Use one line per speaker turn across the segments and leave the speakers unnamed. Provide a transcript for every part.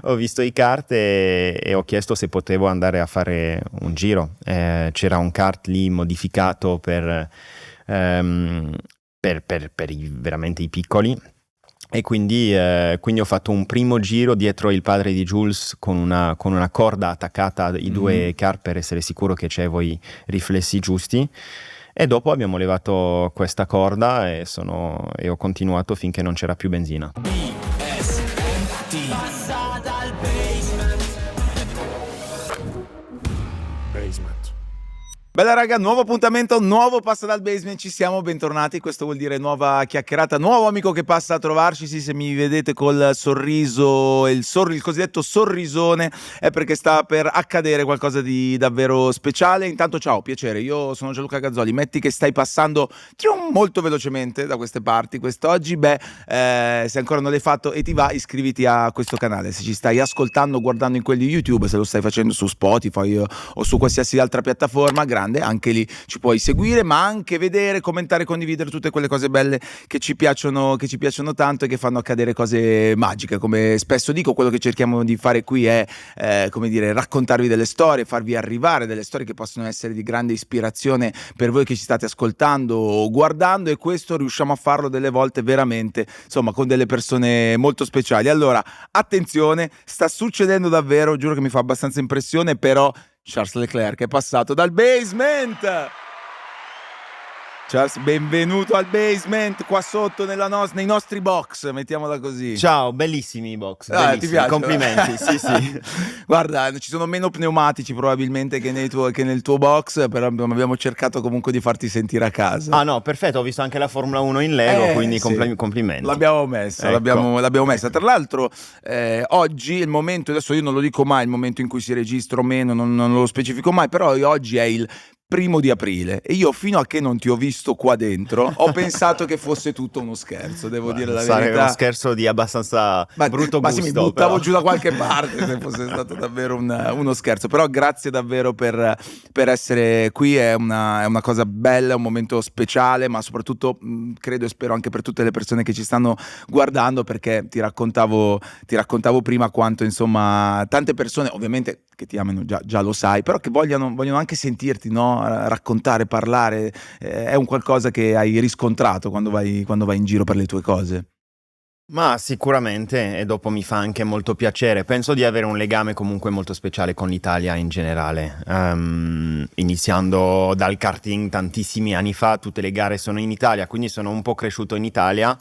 Ho visto i kart e ho chiesto se potevo andare a fare un giro. C'era un kart lì modificato ehm, veramente i piccoli. E quindi ho fatto un primo giro dietro il padre di Jules con una corda attaccata ai due kart per essere sicuro che c'avevo i riflessi giusti. E dopo abbiamo levato questa corda e ho continuato finché non c'era più benzina.
Passa dal basement.
Bella raga, nuovo appuntamento, nuovo Passa dal Basement, ci siamo, bentornati, questo vuol dire nuova chiacchierata, nuovo amico che passa a trovarci, sì, se mi vedete col sorriso, il cosiddetto sorrisone, è perché sta per accadere qualcosa di davvero speciale. Intanto ciao, piacere, io sono Gianluca Gazzoli, metti che stai passando molto velocemente da queste parti quest'oggi, se ancora non l'hai fatto e ti va, iscriviti a questo canale, se ci stai ascoltando, guardando in quelli di YouTube, se lo stai facendo su Spotify o su qualsiasi altra piattaforma, grande, anche lì ci puoi seguire, ma anche vedere, commentare, condividere tutte quelle cose belle che ci piacciono tanto e che fanno accadere cose magiche. Come spesso dico, quello che cerchiamo di fare qui è come dire, raccontarvi delle storie, farvi arrivare delle storie che possono essere di grande ispirazione per voi che ci state ascoltando o guardando, e questo riusciamo a farlo delle volte veramente, insomma, con delle persone molto speciali. Allora, attenzione, sta succedendo davvero, giuro che mi fa abbastanza impressione, però Charles Leclerc è passato dal basement. Charles, benvenuto al basement, qua sotto nei nostri box, mettiamola così.
Ciao, bellissimi i box,
Ti
bellissimi,
piace?
complimenti, sì.
Guarda, ci sono meno pneumatici probabilmente che nel tuo box, però abbiamo cercato comunque di farti sentire a casa.
Ah no, perfetto, ho visto anche la Formula 1 in Lego, quindi
sì.
complimenti.
L'abbiamo messa,
Ecco.
l'abbiamo messa. Tra l'altro, oggi il momento, adesso io non lo dico mai il momento in cui si registra o meno, non lo specifico mai, però oggi è il 1 aprile e io, fino a che non ti ho visto qua dentro, ho pensato che fosse tutto uno scherzo, devo dire la
Sarebbe
verità.
uno scherzo di abbastanza brutto
ma
gusto.
sì, mi buttavo
però.
giù da qualche parte se fosse stato davvero uno scherzo. Però grazie davvero per essere qui, è una cosa bella, è un momento speciale, ma soprattutto credo e spero anche per tutte le persone che ci stanno guardando, perché ti raccontavo prima quanto, insomma, tante persone ovviamente che ti amano già lo sai, però che vogliono anche sentirti, no? Raccontare, parlare, è un qualcosa che hai riscontrato quando vai in giro per le tue cose.
Ma sicuramente, e dopo mi fa anche molto piacere. Penso di avere un legame comunque molto speciale con l'Italia in generale. Iniziando dal karting tantissimi anni fa, tutte le gare sono in Italia, quindi sono un po' cresciuto in Italia.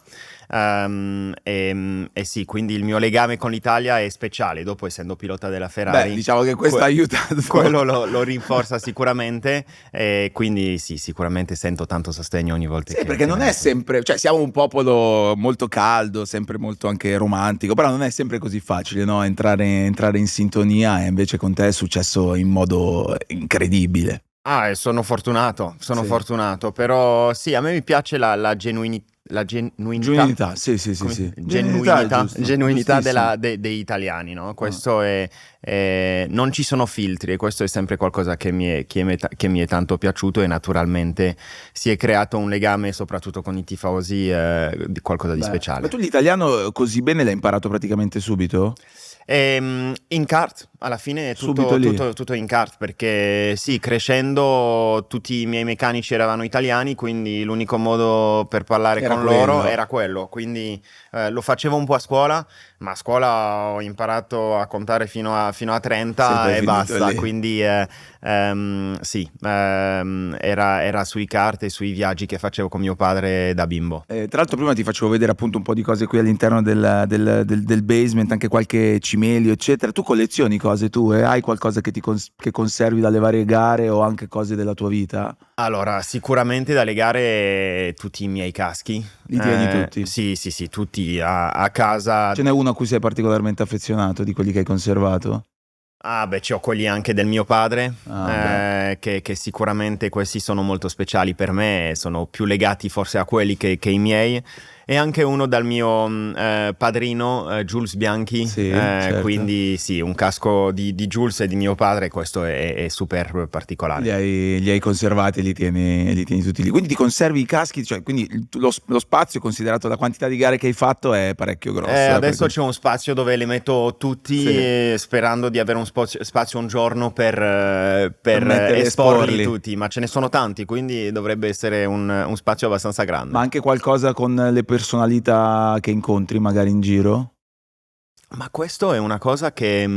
E sì, quindi il mio legame con l'Italia è speciale. Dopo, essendo pilota della Ferrari,
Diciamo che questo ha aiutato.
quello lo rinforza sicuramente. E quindi sì, sicuramente sento tanto sostegno ogni volta
Sì,
che
perché non è sempre, cioè siamo un popolo molto caldo, sempre molto anche romantico, però non è sempre così facile, no? Entrare in sintonia, e invece con te è successo in modo incredibile.
Sono fortunato,
Sì.
però sì, a me mi piace la genuinità.
Genuinità, sì.
Genuinità
giustissimo.
dei italiani, no? Questo non ci sono filtri, e questo è sempre qualcosa che mi è tanto piaciuto, e naturalmente si è creato un legame soprattutto con i tifosi, di qualcosa di speciale.
Ma tu l'italiano così bene l'hai imparato praticamente subito?
In kart, alla fine è
Subito lì.
tutto in kart, perché sì, crescendo tutti i miei meccanici erano italiani, quindi l'unico modo per parlare
Era
con loro
quello.
era quello, quindi lo facevo un po' a scuola, ma a scuola ho imparato a contare fino a 30
Sempre
e
finito
basta,
lì.
quindi sì, era sui kart e sui viaggi che facevo con mio padre da bimbo.
Tra l'altro prima ti facevo vedere appunto un po' di cose qui all'interno del basement, anche qualche cimelio eccetera. Tu collezioni cose tue? Hai qualcosa che che conservi dalle varie gare, o anche cose della tua vita?
Allora, sicuramente da legare tutti i miei caschi.
Li tieni tutti?
Sì, tutti a casa.
Ce n'è uno a cui sei particolarmente affezionato, di quelli che hai conservato?
C'ho quelli anche del mio padre, che sicuramente questi sono molto speciali per me, sono più legati forse a quelli che i miei. E anche uno dal mio padrino, Jules Bianchi,
Sì, certo.
quindi sì, un casco di Jules e di mio padre, questo è super particolare.
Li hai conservati e li tieni tutti lì. Quindi ti conservi i caschi, cioè, quindi lo spazio, considerato la quantità di gare che hai fatto, è parecchio grosso.
Adesso c'è un spazio dove li metto tutti,
Sì.
sperando di avere un spazio un giorno per
metterli e
esporli
esporli.
tutti, ma ce ne sono tanti, quindi dovrebbe essere un spazio abbastanza grande.
Ma anche qualcosa con le personalità che incontri magari in giro?
Ma questo è una cosa che...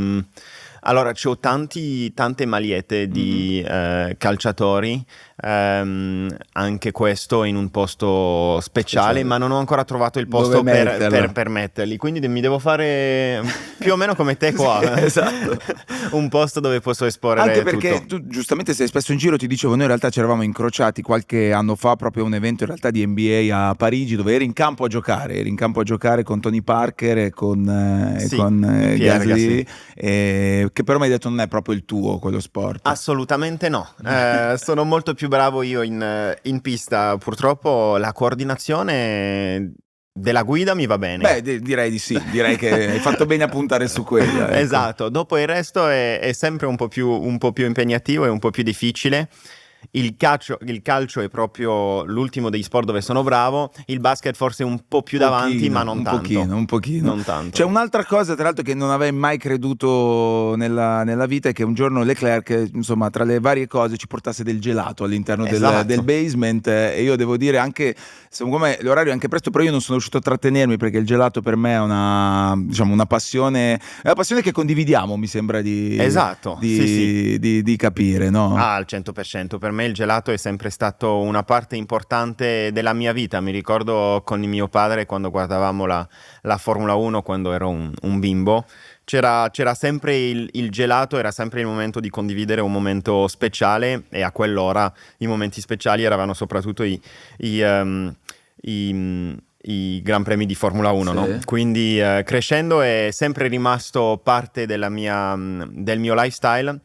allora, c'ho tante magliette di calciatori, anche questo in un posto speciale, ma non ho ancora trovato il posto
Dove metterlo.
per metterli, quindi mi devo fare più o meno come te qua.
Sì, esatto.
Un posto dove posso esporre
Anche perché
tutto.
tu giustamente sei spesso in giro, ti dicevo, noi in realtà ci eravamo incrociati qualche anno fa proprio a un evento in realtà di NBA a Parigi, dove eri in campo a giocare con Tony Parker e con
Sì,
Gasly,
Pierre Gasly.
che però mi hai detto non è proprio il tuo quello sport.
Assolutamente no, sono molto più bravo io in pista, purtroppo la coordinazione della guida mi va bene.
Beh, direi di sì, direi che hai fatto bene a puntare su quella. Ecco.
Esatto, dopo il resto è sempre un po' più impegnativo e un po' più difficile. Il calcio è proprio l'ultimo dei sport dove sono bravo, il basket forse un po' più davanti, ma non tanto.
Un pochino.
Non tanto.
C'è un'altra cosa, tra l'altro, che non avrei mai creduto nella vita, è che un giorno Leclerc, insomma, tra le varie cose, ci portasse del gelato all'interno
Esatto.
del basement, e io devo dire anche, secondo me l'orario è anche presto, però io non sono riuscito a trattenermi, perché il gelato per me è una passione, che condividiamo, mi sembra
Esatto, sì.
di capire, no?
Al 100%, per me il gelato è sempre stato una parte importante della mia vita. Mi ricordo con mio padre quando guardavamo la Formula 1, quando ero un bimbo, c'era sempre il gelato, era sempre il momento di condividere un momento speciale, e a quell'ora i momenti speciali erano soprattutto i Gran Premi di Formula 1,
Sì.
no? Quindi crescendo è sempre rimasto parte del mio lifestyle.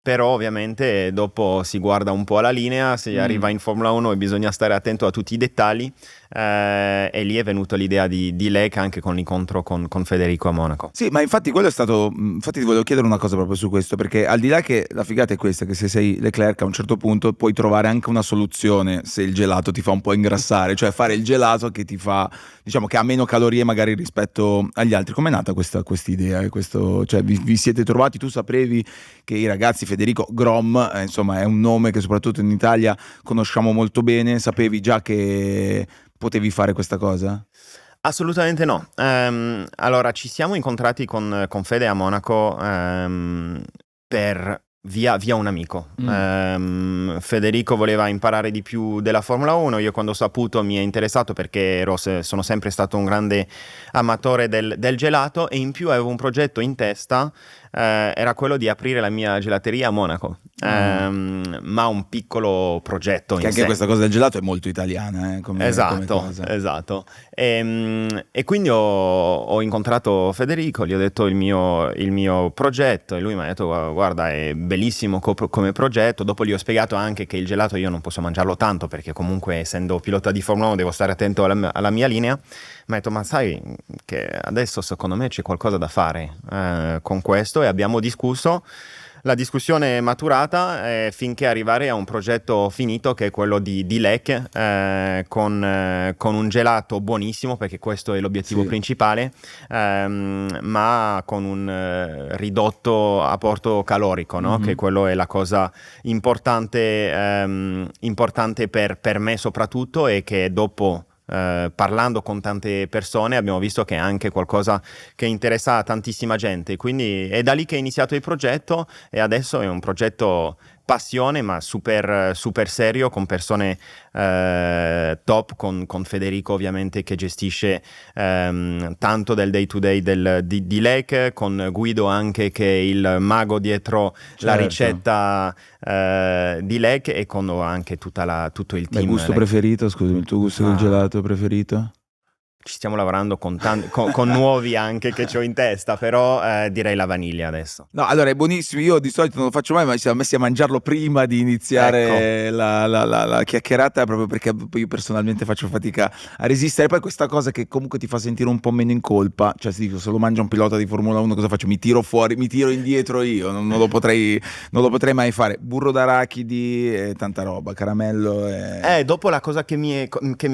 Però ovviamente dopo si guarda un po' alla linea, si arriva in Formula 1 e bisogna stare attento a tutti i dettagli, e lì è venuta l'idea di Lec anche con l'incontro con Federico a Monaco.
Sì, ma infatti quello è stato. Infatti ti volevo chiedere una cosa proprio su questo, perché al di là che la figata è questa, che se sei Leclerc a un certo punto puoi trovare anche una soluzione se il gelato ti fa un po' ingrassare, cioè fare il gelato che ti fa, diciamo, che ha meno calorie magari rispetto agli altri. Com'è nata questa idea? Cioè vi siete trovati, tu sapevi che i ragazzi, Federico Grom, insomma è un nome che soprattutto in Italia conosciamo molto bene, sapevi già che potevi fare questa cosa?
Assolutamente no. Allora, ci siamo incontrati con Fede a Monaco per via un amico. Federico voleva imparare di più della Formula 1, io quando ho saputo mi è interessato perché sono sempre stato un grande amatore del gelato, e in più avevo un progetto in testa, era quello di aprire la mia gelateria a Monaco, ma un piccolo progetto
Che
in
anche
sé.
questa cosa del gelato è molto italiana, come cosa.
Esatto. E quindi ho incontrato Federico, gli ho detto il mio progetto, e lui mi ha detto guarda, è bellissimo come progetto. Dopo gli ho spiegato anche che il gelato io non posso mangiarlo tanto, perché comunque essendo pilota di Formula 1 devo stare attento alla mia linea. Mi ha detto ma sai che adesso secondo me c'è qualcosa da fare con questo, e abbiamo discusso. La discussione è maturata finché arrivare a un progetto finito, che è quello di Lec, con un gelato buonissimo, perché questo è l'obiettivo principale, ma con un ridotto apporto calorico, no? Che quello è la cosa importante per me soprattutto, e che dopo parlando con tante persone abbiamo visto che è anche qualcosa che interessa a tantissima gente, quindi è da lì che è iniziato il progetto, e adesso è un progetto passione ma super serio, con persone top, con Federico ovviamente che gestisce tanto del day to day di Lec, con Guido anche che è il mago dietro la ricetta di Lec, e con anche tutto il team.
Il gusto
Lec.
preferito, scusami, il tuo gusto del gelato preferito?
ci stiamo lavorando con nuovi anche che ho in testa, però direi la vaniglia adesso.
No, allora è buonissimo, io di solito non lo faccio mai, ma ci siamo messi a mangiarlo prima di iniziare la chiacchierata, proprio perché io personalmente faccio fatica a resistere. Poi questa cosa che comunque ti fa sentire un po' meno in colpa, cioè se dico, se lo mangia un pilota di Formula 1 cosa faccio? Mi tiro fuori, mi tiro indietro io, non lo potrei mai fare. Burro d'arachidi e tanta roba, caramello e...
Dopo la cosa che mi è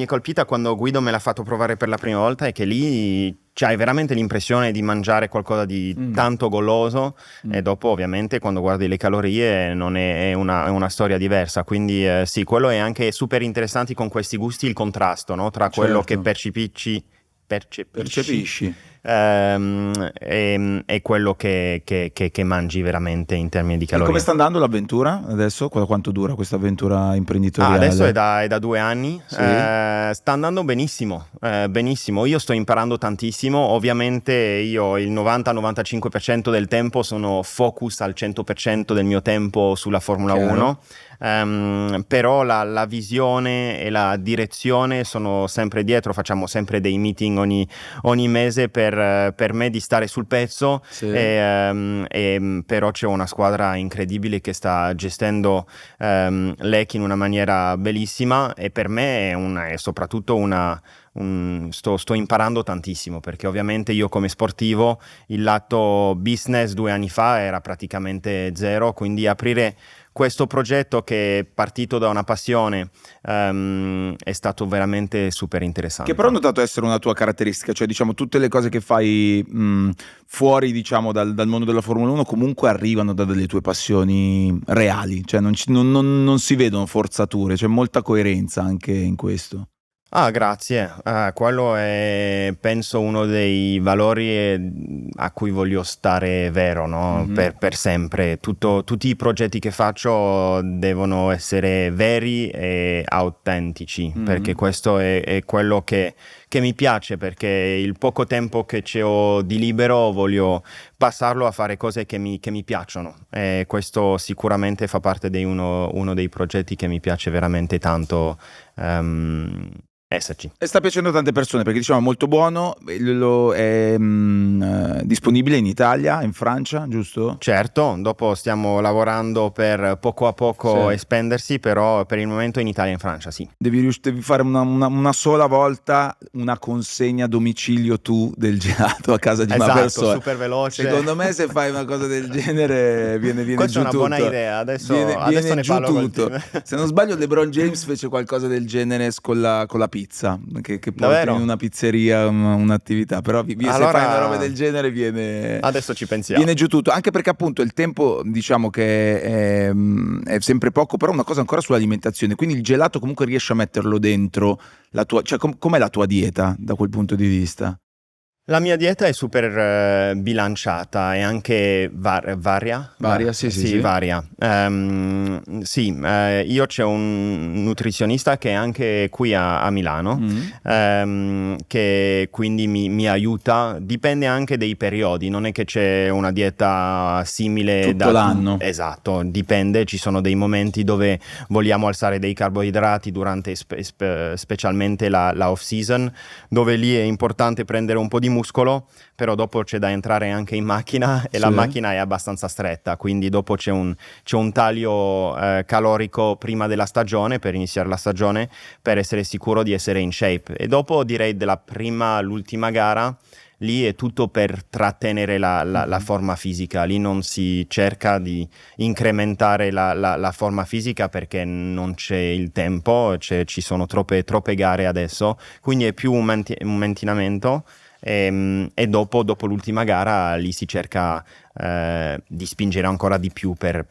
colpita quando Guido me l'ha fatto provare per la prima volta è che lì hai veramente l'impressione di mangiare qualcosa di tanto goloso e dopo ovviamente quando guardi le calorie non è una storia diversa, quindi sì, quello è anche super interessante con questi gusti, il contrasto, no? Tra quello che percepisci e quello che mangi veramente in termini di
E
calorie.
come sta andando l'avventura adesso? Quanto dura questa avventura imprenditoriale?
Adesso è da 2 anni,
Sì.
sta andando benissimo, benissimo. Io sto imparando tantissimo, ovviamente io il 90-95% del tempo sono focus al 100% del mio tempo sulla Formula
Chiaro.
1, però la visione e la direzione sono sempre dietro, facciamo sempre dei meeting ogni mese per me di stare sul pezzo,
Sì.
però c'è una squadra incredibile che sta gestendo l'EC in una maniera bellissima e per me è soprattutto sto imparando tantissimo, perché ovviamente io come sportivo il lato business 2 anni fa era praticamente zero, quindi aprire questo progetto che è partito da una passione è stato veramente super interessante.
Che però ho notato essere una tua caratteristica, cioè diciamo tutte le cose che fai fuori diciamo dal mondo della Formula 1 comunque arrivano da delle tue passioni reali, cioè non si vedono forzature, c'è molta coerenza anche in questo.
Grazie. Quello è penso uno dei valori a cui voglio stare vero, no? Per sempre. Tutti i progetti che faccio devono essere veri e autentici, perché questo è quello che mi piace, perché il poco tempo che ho di libero voglio passarlo a fare cose che mi piacciono, e questo sicuramente fa parte di uno dei progetti che mi piace veramente tanto esserci.
E sta piacendo a tante persone perché diciamo è molto buono, è disponibile in Italia, in Francia, giusto?
Certo, dopo stiamo lavorando per poco a poco
Sì.
espandersi, però per il momento in Italia e in Francia sì.
Devi fare una sola volta una consegna a domicilio tu del gelato a casa di una persona.
Super veloce.
Secondo me se fai una cosa del genere viene
Questa
giù
è una buona
tutto.
idea, adesso
Viene
ne
giù
parlo col
tutto.
team.
Se non sbaglio LeBron James fece qualcosa del genere con la pizza, che porti
Davvero?
in una pizzeria un'attività, però se
Allora,
fai una roba del genere viene...
Adesso ci pensiamo.
Viene giù tutto, anche perché appunto il tempo diciamo che è sempre poco, però una cosa ancora sull'alimentazione, quindi il gelato comunque riesci a metterlo dentro la tua, cioè com'è la tua dieta da quel punto di vista?
La mia dieta è super bilanciata e anche varia.
Varia, sì.
Varia. Io c'ho un nutrizionista che è anche qui a Milano, che quindi mi aiuta, dipende anche dei periodi, non è che c'è una dieta simile
tutto l'anno.
Esatto, dipende, ci sono dei momenti dove vogliamo alzare dei carboidrati durante specialmente la off season, dove lì è importante prendere un po' di muscolo, però dopo c'è da entrare anche in macchina e la macchina è abbastanza stretta, quindi dopo c'è un taglio calorico prima della stagione, per iniziare la stagione, per essere sicuro di essere in shape, e dopo direi della prima all'ultima gara lì è tutto per trattenere la forma fisica, lì non si cerca di incrementare la forma fisica perché non c'è il tempo, ci sono troppe gare adesso, quindi è più un mantenimento. E dopo l'ultima gara lì si cerca di spingere ancora di più per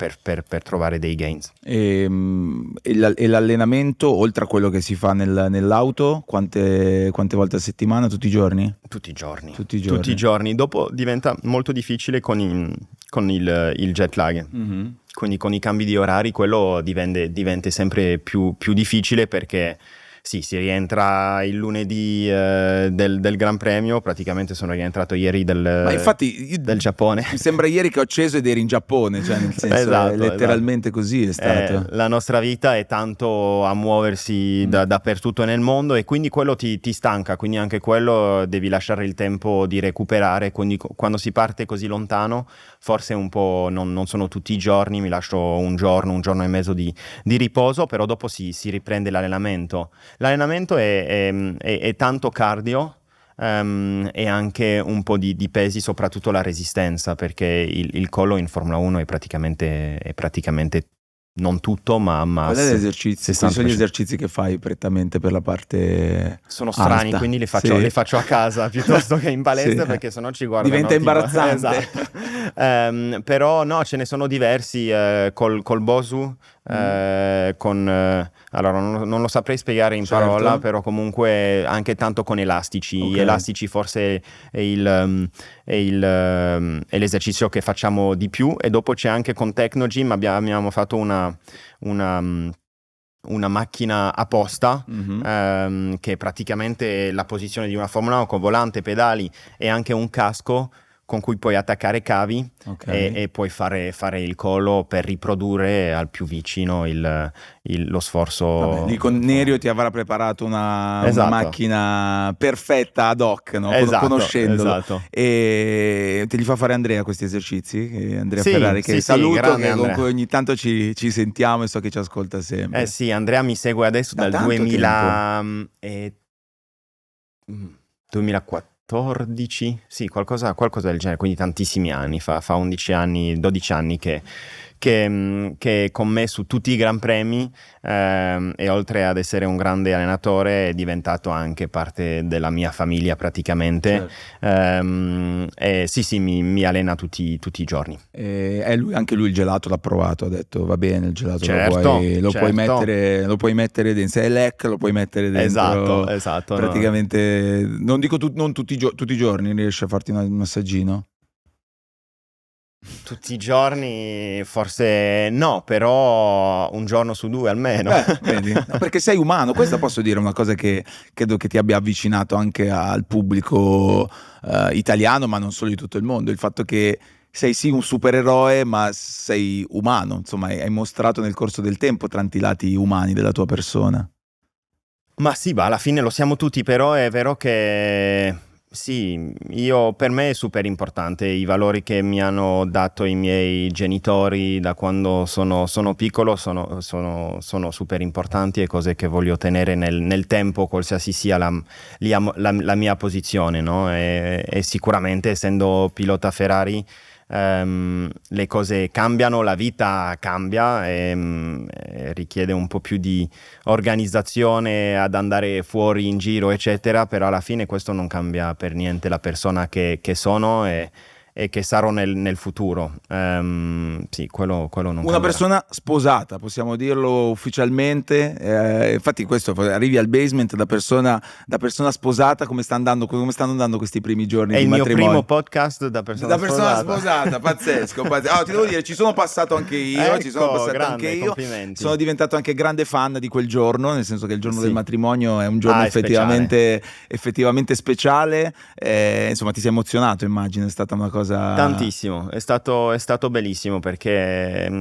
trovare dei gains.
E l'allenamento, oltre a quello che si fa nell'auto, quante volte a settimana? Tutti i giorni?
Tutti i giorni. Dopo diventa molto difficile con il jet lag. Quindi con i cambi di orari quello diventa sempre più difficile, perché Sì, si rientra il lunedì del Gran Premio, praticamente sono rientrato ieri
Ma infatti
del Giappone.
mi sembra ieri che ho acceso ed eri in Giappone, cioè nel senso
Esatto,
è letteralmente così è stato.
La nostra vita è tanto a muoversi dappertutto nel mondo e quindi quello ti stanca, quindi anche quello devi lasciare il tempo di recuperare, quindi quando si parte così lontano forse un po' non sono tutti i giorni, mi lascio un giorno e mezzo di riposo, però dopo si riprende l'allenamento. L'allenamento è tanto cardio e anche un po' di pesi, soprattutto la resistenza, perché il collo in Formula 1 è praticamente non tutto, ma
Quali sono gli esercizi? Quali sono gli
60%.
esercizi che fai prettamente per la parte
Sono strani,
alta?
quindi li faccio a casa piuttosto che in palestra,
Sì.
perché sennò ci guardano.
Diventa
tipo-
imbarazzante.
Esatto. Però no, ce ne sono diversi col Bosu, allora non lo saprei spiegare in
Certo.
parola, però comunque anche tanto con elastici.
Ok.
Gli elastici forse è l'esercizio che facciamo di più, e dopo c'è anche con Technogym, abbiamo fatto una macchina apposta che è praticamente la posizione di una Formula 1 con volante, pedali e anche un casco con cui puoi attaccare cavi
Ok.
e puoi fare il collo per riprodurre al più vicino lo sforzo.
Vabbè, lì con Nerio ti avrà preparato una
Esatto.
macchina perfetta ad hoc, no?
Esatto,
Conoscendolo.
esatto.
E te li fa fare Andrea questi esercizi? Andrea
Sì,
Ferrari, che
sì,
saluto,
grande
che con
Andrea.
cui ogni tanto ci sentiamo e so che ci ascolta sempre.
Sì, Andrea mi segue adesso
Da
dal
tanto
2014, sì, qualcosa del genere, quindi tantissimi anni, fa 11 anni, 12 anni che è con me su tutti i Gran Premi, e oltre ad essere un grande allenatore è diventato anche parte della mia famiglia praticamente.
Certo.
E sì, mi allena tutti i giorni.
Anche lui il gelato l'ha provato, ha detto va bene, il gelato
Certo,
lo puoi mettere dentro, se è lec lo puoi mettere dentro.
Esatto. No.
Praticamente, non dico non tutti i giorni riesci a farti un massaggino.
Tutti i giorni forse no, però un giorno su due almeno.
Vedi? No, perché sei umano, questa posso dire una cosa che credo che ti abbia avvicinato anche al pubblico italiano, ma non solo di tutto il mondo, il fatto che sei sì un supereroe, ma sei umano, insomma hai mostrato nel corso del tempo tanti lati umani della tua persona.
Ma sì, alla fine lo siamo tutti, però è vero che sì, per me è super importante i valori che mi hanno dato i miei genitori da quando sono piccolo, sono super importanti e cose che voglio tenere nel tempo, qualsiasi sia la mia posizione, no? E sicuramente, essendo pilota Ferrari, le cose cambiano, la vita cambia e richiede un po' più di organizzazione ad andare fuori in giro eccetera, però alla fine questo non cambia per niente la persona che sono e che sarò nel futuro. Sì, quello non cambierà.
Una persona sposata, possiamo dirlo ufficialmente. Infatti questo, arrivi al basement da persona sposata. Come stanno andando questi primi giorni
È
di
il mio
matrimonio?
primo podcast da persona
sposata, pazzesco. Ti devo dire, ci sono passato anche io,
grande, complimenti.
sono diventato anche grande fan di quel giorno, nel senso che il giorno
Sì.
del matrimonio è un giorno
È
effettivamente speciale. Insomma, ti sei emozionato, immagino, è stata una cosa...
Tantissimo, è stato bellissimo perché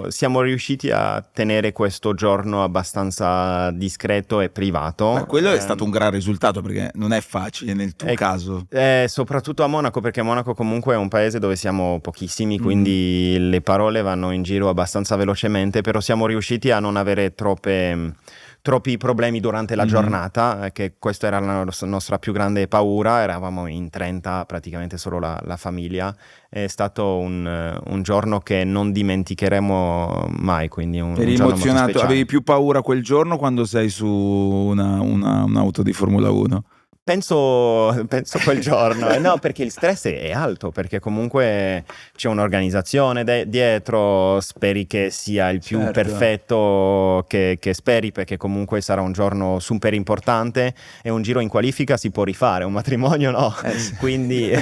siamo riusciti a tenere questo giorno abbastanza discreto e privato.
Beh, quello è stato un gran risultato, perché non è facile nel tuo caso.
Soprattutto a Monaco, perché Monaco comunque è un paese dove siamo pochissimi, quindi le parole vanno in giro abbastanza velocemente, però siamo riusciti a non avere troppi problemi durante la giornata, che questa era la nostra più grande paura. Eravamo in 30, praticamente solo la famiglia. È stato un giorno che non dimenticheremo mai, quindi un
Eri
giorno molto
emozionato,
speciale.
avevi più paura quel giorno quando sei su un'auto di Formula 1?
Penso quel giorno, no, perché il stress è alto, perché comunque c'è un'organizzazione dietro, speri che sia il più
Certo.
perfetto che speri, perché comunque sarà un giorno super importante e un giro in qualifica si può rifare, un matrimonio no,
Sì.
quindi,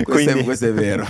Questo è vero.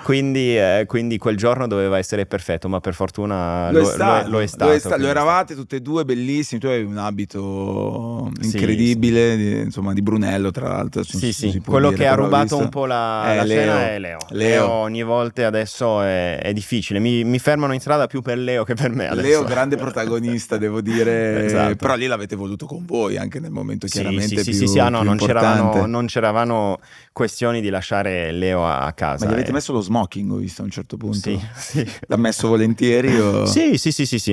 quindi quel giorno doveva essere perfetto, ma per fortuna lo è stato.
Lo
quindi
eravate tutte e due bellissimi. Tu avevi un abito
Sì,
incredibile, di Brunello, tra l'altro.
Sì,
si
sì,
può
quello
dire,
che ha
però ho
rubato
visto.
un po' la
Leo.
scena è Leo. Leo ogni volta adesso è difficile. Mi fermano in strada più per Leo che per me adesso.
Leo, grande protagonista, devo dire.
Esatto.
Però lì l'avete voluto con voi anche nel momento chiaramente
sì,
più,
no,
più importante.
non c'eravano questioni di lasciare Leo a casa.
Ma gli avete messo lo smoking, ho visto a un certo punto.
Sì.
L'ha messo volentieri o...
Sì,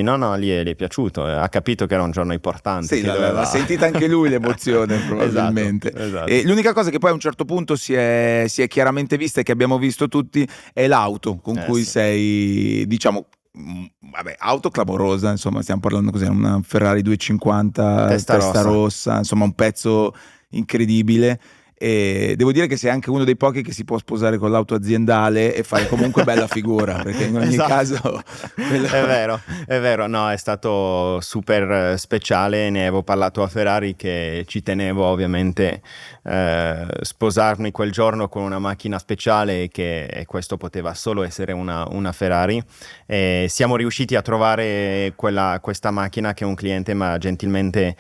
no, gli è piaciuto. Ha capito che era un giorno importante.
Sì, l'ha sentita anche lui l'emozione probabilmente.
Esatto.
E l'unica cosa che poi a un certo punto si è chiaramente vista e che abbiamo visto tutti è l'auto con cui
sì.
sei, diciamo, vabbè, auto clamorosa, insomma, stiamo parlando così, una Ferrari 250
Testa
rossa, insomma, un pezzo incredibile. E devo dire che sei anche uno dei pochi che si può sposare con l'auto aziendale e fare comunque bella figura, perché in ogni caso
è vero, no, è stato super speciale. Ne avevo parlato a Ferrari che ci tenevo ovviamente sposarmi quel giorno con una macchina speciale e questo poteva solo essere una Ferrari, e siamo riusciti a trovare questa macchina che un cliente mi ha gentilmente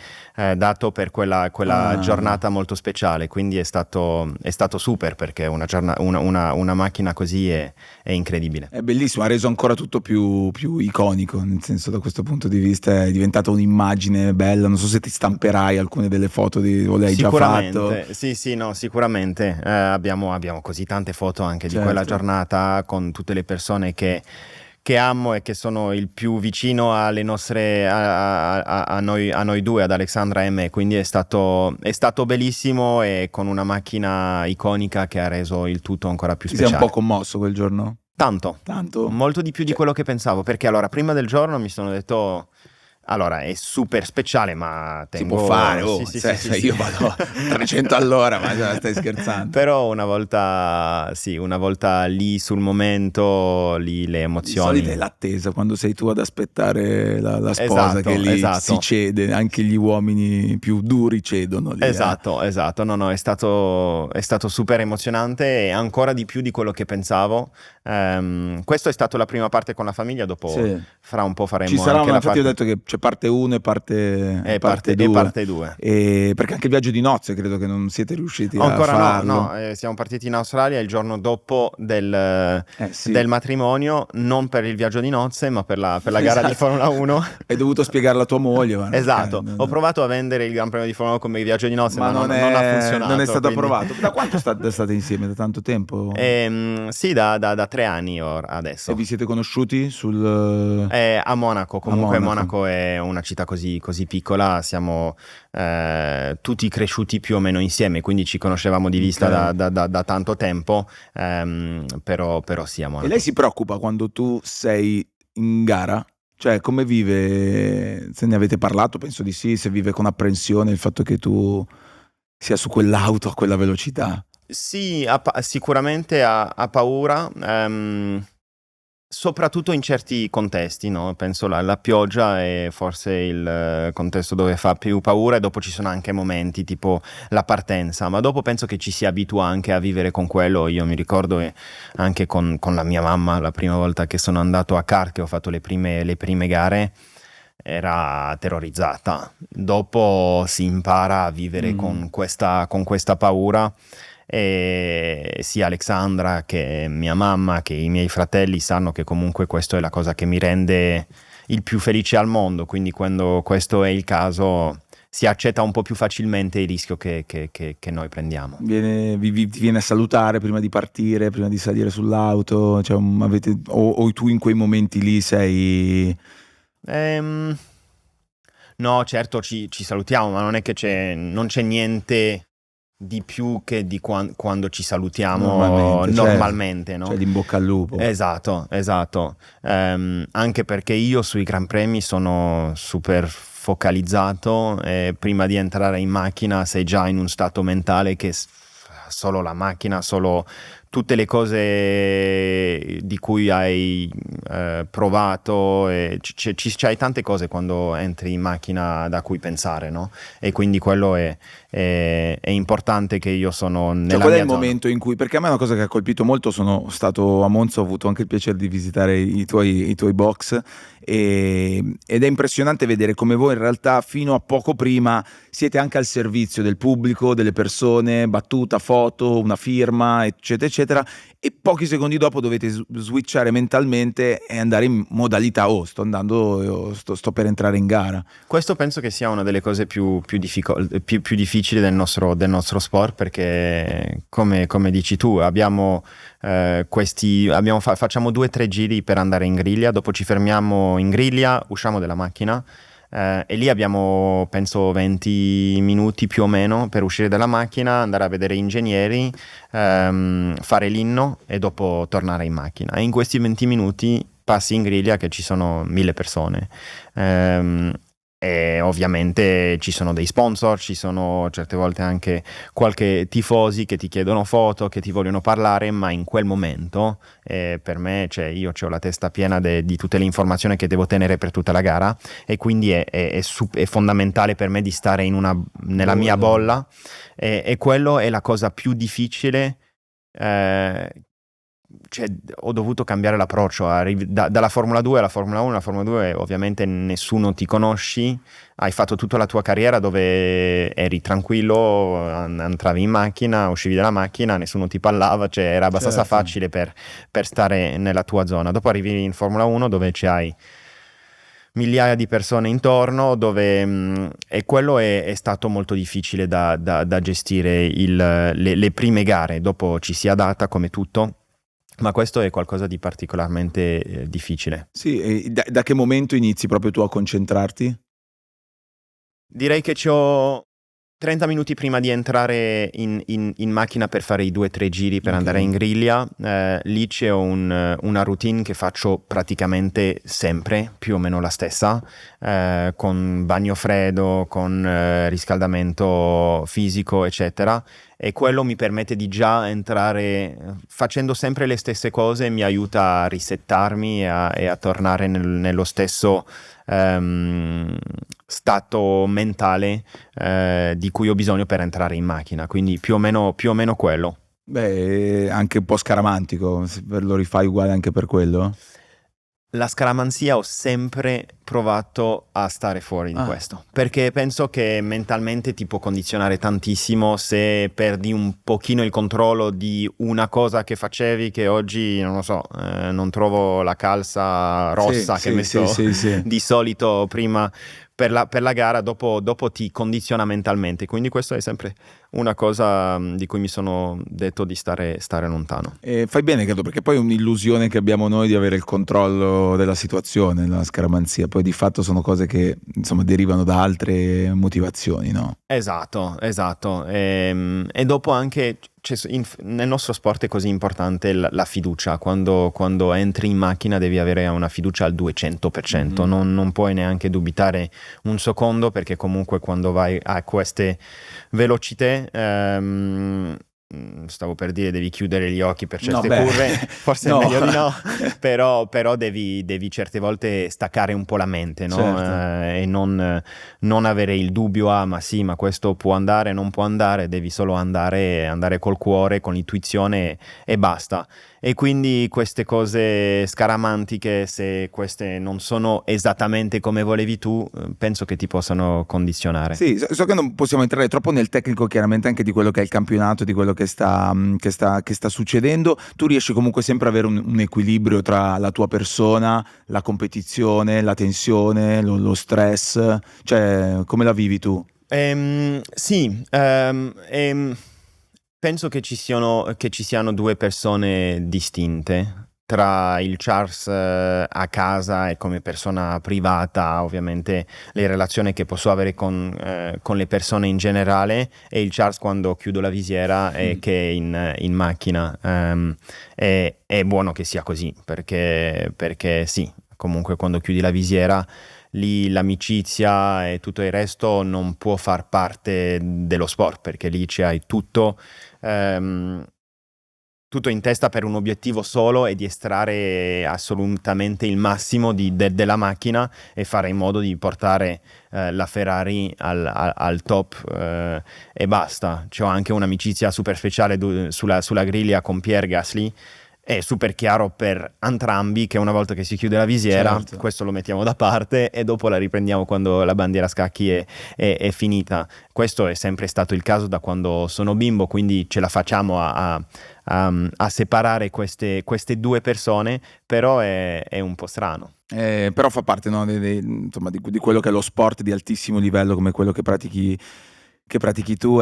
dato per quella giornata molto speciale, quindi è stato super, perché una macchina così è incredibile.
È bellissimo, ha reso ancora tutto più iconico, nel senso, da questo punto di vista è diventata un'immagine bella. Non so se ti stamperai alcune delle foto o l'hai già fatto.
Sì, no, sicuramente. Abbiamo così tante foto anche di
Certo.
quella giornata, con tutte le persone che amo e che sono il più vicino alle nostre a noi due, ad Alexandra e me, quindi è stato bellissimo, e con una macchina iconica che ha reso il tutto ancora più
Ti
speciale.
sei un po' commosso quel giorno?
Tanto? Molto di più di quello che pensavo, perché allora prima del giorno mi sono detto, allora è super speciale, ma
Si può fare, io vado 300 all'ora, ma stai scherzando.
Però una volta lì sul momento, lì le emozioni.
Di solito è l'attesa, quando sei tu ad aspettare la sposa, che lì si cede, anche gli uomini più duri cedono lì.
Esatto, no, è stato super emozionante, e ancora di più di quello che pensavo. Questo è stato la prima parte con la famiglia, dopo fra un po' faremo
ci sarà
anche la parte.
Infatti ho detto che c'è parte 1 e parte 2.
E parte 2.
Perché anche il viaggio di nozze credo che non siete riusciti a farlo.
No, siamo partiti in Australia il giorno dopo del matrimonio, non per il viaggio di nozze, ma per la gara di Formula 1.
Hai dovuto spiegare alla tua moglie.
Esatto, ho provato a vendere il Gran Premio di Formula 1 come viaggio di nozze, ma non ha funzionato.
Non è stato
quindi...
approvato. Da quanto state insieme? Da tanto tempo?
Sì, da 3 anni adesso.
E vi siete conosciuti
a Monaco. Comunque Monaco è una città così piccola, siamo tutti cresciuti più o meno insieme, quindi ci conoscevamo di vista da tanto tempo, però sì, a Monaco.
E lei si preoccupa quando tu sei in gara? Cioè, come vive? Se ne avete parlato, penso di sì, se vive con apprensione il fatto che tu sia su quell'auto a quella velocità.
Sì, sicuramente ha paura, soprattutto in certi contesti, no? Penso la pioggia è forse il contesto dove fa più paura, e dopo ci sono anche momenti tipo la partenza, ma dopo penso che ci si abitua anche a vivere con quello. Io mi ricordo anche con la mia mamma, la prima volta che sono andato a kart, che ho fatto le prime gare, era terrorizzata. Dopo si impara a vivere con questa paura. E sia Alexandra che mia mamma che i miei fratelli sanno che comunque questo è la cosa che mi rende il più felice al mondo, quindi quando questo è il caso si accetta un po' più facilmente il rischio che noi prendiamo.
Ti viene a salutare prima di partire, prima di salire sull'auto, cioè, o tu in quei momenti lì sei...
No, certo ci salutiamo, ma non è che non c'è niente di più che di quando ci salutiamo normalmente, no?
Cioè in bocca al lupo.
Esatto. Anche perché io sui Gran Premi sono super focalizzato, e prima di entrare in macchina sei già in un stato mentale che solo la macchina, solo tutte le cose di cui hai provato, e c'hai tante cose quando entri in macchina da cui pensare, no? E quindi quello è importante, che io sono nella
qual è
mia
il
zona.
momento in cui, perché a me è una cosa che ha colpito molto, sono stato a Monza, ho avuto anche il piacere di visitare i tuoi box, ed è impressionante vedere come voi in realtà fino a poco prima siete anche al servizio del pubblico, delle persone, battuta, foto, una firma, eccetera eccetera, e pochi secondi dopo dovete switchare mentalmente e andare in modalità sto per entrare in gara.
Questo penso che sia una delle cose più difficili del nostro sport, perché come dici tu, facciamo 2 o 3 giri per andare in griglia, dopo ci fermiamo in griglia, usciamo dalla macchina, e lì abbiamo penso 20 minuti più o meno per uscire dalla macchina, andare a vedere gli ingegneri, fare l'inno e dopo tornare in macchina. E in questi 20 minuti passi in griglia che ci sono 1000 persone. E ovviamente ci sono dei sponsor, ci sono certe volte anche qualche tifosi che ti chiedono foto, che ti vogliono parlare, ma in quel momento per me, cioè, io ho la testa piena di tutte le informazioni che devo tenere per tutta la gara, e quindi è fondamentale per me di stare nella mia bolla, e quello è la cosa più difficile. Cioè, ho dovuto cambiare l'approccio dalla Formula 2 alla Formula 1. La Formula 2 ovviamente nessuno ti conosci, hai fatto tutta la tua carriera dove eri tranquillo, entravi in macchina, uscivi dalla macchina, nessuno ti parlava, cioè era abbastanza facile per stare nella tua zona. Dopo arrivi in Formula 1 dove c'hai migliaia di persone intorno, e quello è stato molto difficile da gestire le prime gare. Dopo ci si adatta come tutto, ma questo è qualcosa di particolarmente difficile.
Sì, e da che momento inizi proprio tu a concentrarti?
Direi che c'ho 30 minuti prima di entrare in macchina per fare i 2 o 3 giri per andare in griglia. Lì c'è una routine che faccio praticamente sempre, più o meno la stessa, con bagno freddo, con riscaldamento fisico, eccetera. E quello mi permette di già entrare facendo sempre le stesse cose, mi aiuta a risettarmi e a tornare nello stesso stato mentale di cui ho bisogno per entrare in macchina, quindi più o meno quello.
Beh, anche un po' scaramantico, lo rifai uguale anche per quello?
La scaramanzia ho sempre provato a stare fuori di questo, perché penso che mentalmente ti può condizionare tantissimo se perdi un pochino il controllo di una cosa che facevi, che oggi, non lo so, non trovo la calza rossa che metto di solito prima per la gara, dopo ti condiziona mentalmente, quindi questo è sempre una cosa di cui mi sono detto di stare lontano.
E fai bene, credo, perché poi è un'illusione che abbiamo noi di avere il controllo della situazione, la scaramanzia, poi di fatto sono cose che insomma derivano da altre motivazioni, no?
Esatto. E dopo anche nel nostro sport è così importante la fiducia. Quando entri in macchina devi avere una fiducia al 200%, non puoi neanche dubitare un secondo, perché comunque quando vai a queste velocità, stavo per dire, devi chiudere gli occhi per certe curve, forse è meglio di no, però devi certe volte staccare un po' la mente, no?
Certo.
E non avere il dubbio, ma sì, ma questo può andare, non può andare, devi solo andare col cuore, con l'intuizione, e basta. E quindi queste cose scaramantiche, se queste non sono esattamente come volevi tu, penso che ti possano condizionare.
Sì, so che non possiamo entrare troppo nel tecnico, chiaramente, anche di quello che è il campionato, di quello che sta succedendo. Tu riesci comunque sempre ad avere un equilibrio tra la tua persona, la competizione, la tensione, lo stress, cioè come la vivi tu?
Sì, penso che ci siano 2 persone distinte. Tra il Charles a casa e come persona privata, ovviamente le relazioni che posso avere con le persone in generale, e il Charles quando chiudo la visiera e che è in macchina. È buono che sia così, perché sì, comunque quando chiudi la visiera lì l'amicizia e tutto il resto non può far parte dello sport, perché lì c'hai tutto in testa per un obiettivo solo e di estrarre assolutamente il massimo della macchina e fare in modo di portare la Ferrari al top, e basta. C'ho anche un'amicizia super speciale sulla griglia con Pierre Gasly. È super chiaro per entrambi che una volta che si chiude la visiera,
Certo.
questo lo mettiamo da parte e dopo la riprendiamo quando la bandiera a scacchi è finita. Questo è sempre stato il caso da quando sono bimbo, quindi ce la facciamo a separare queste due persone, però è un po' strano.
Però fa parte, no, insomma, di quello che è lo sport di altissimo livello come quello che pratichi tu.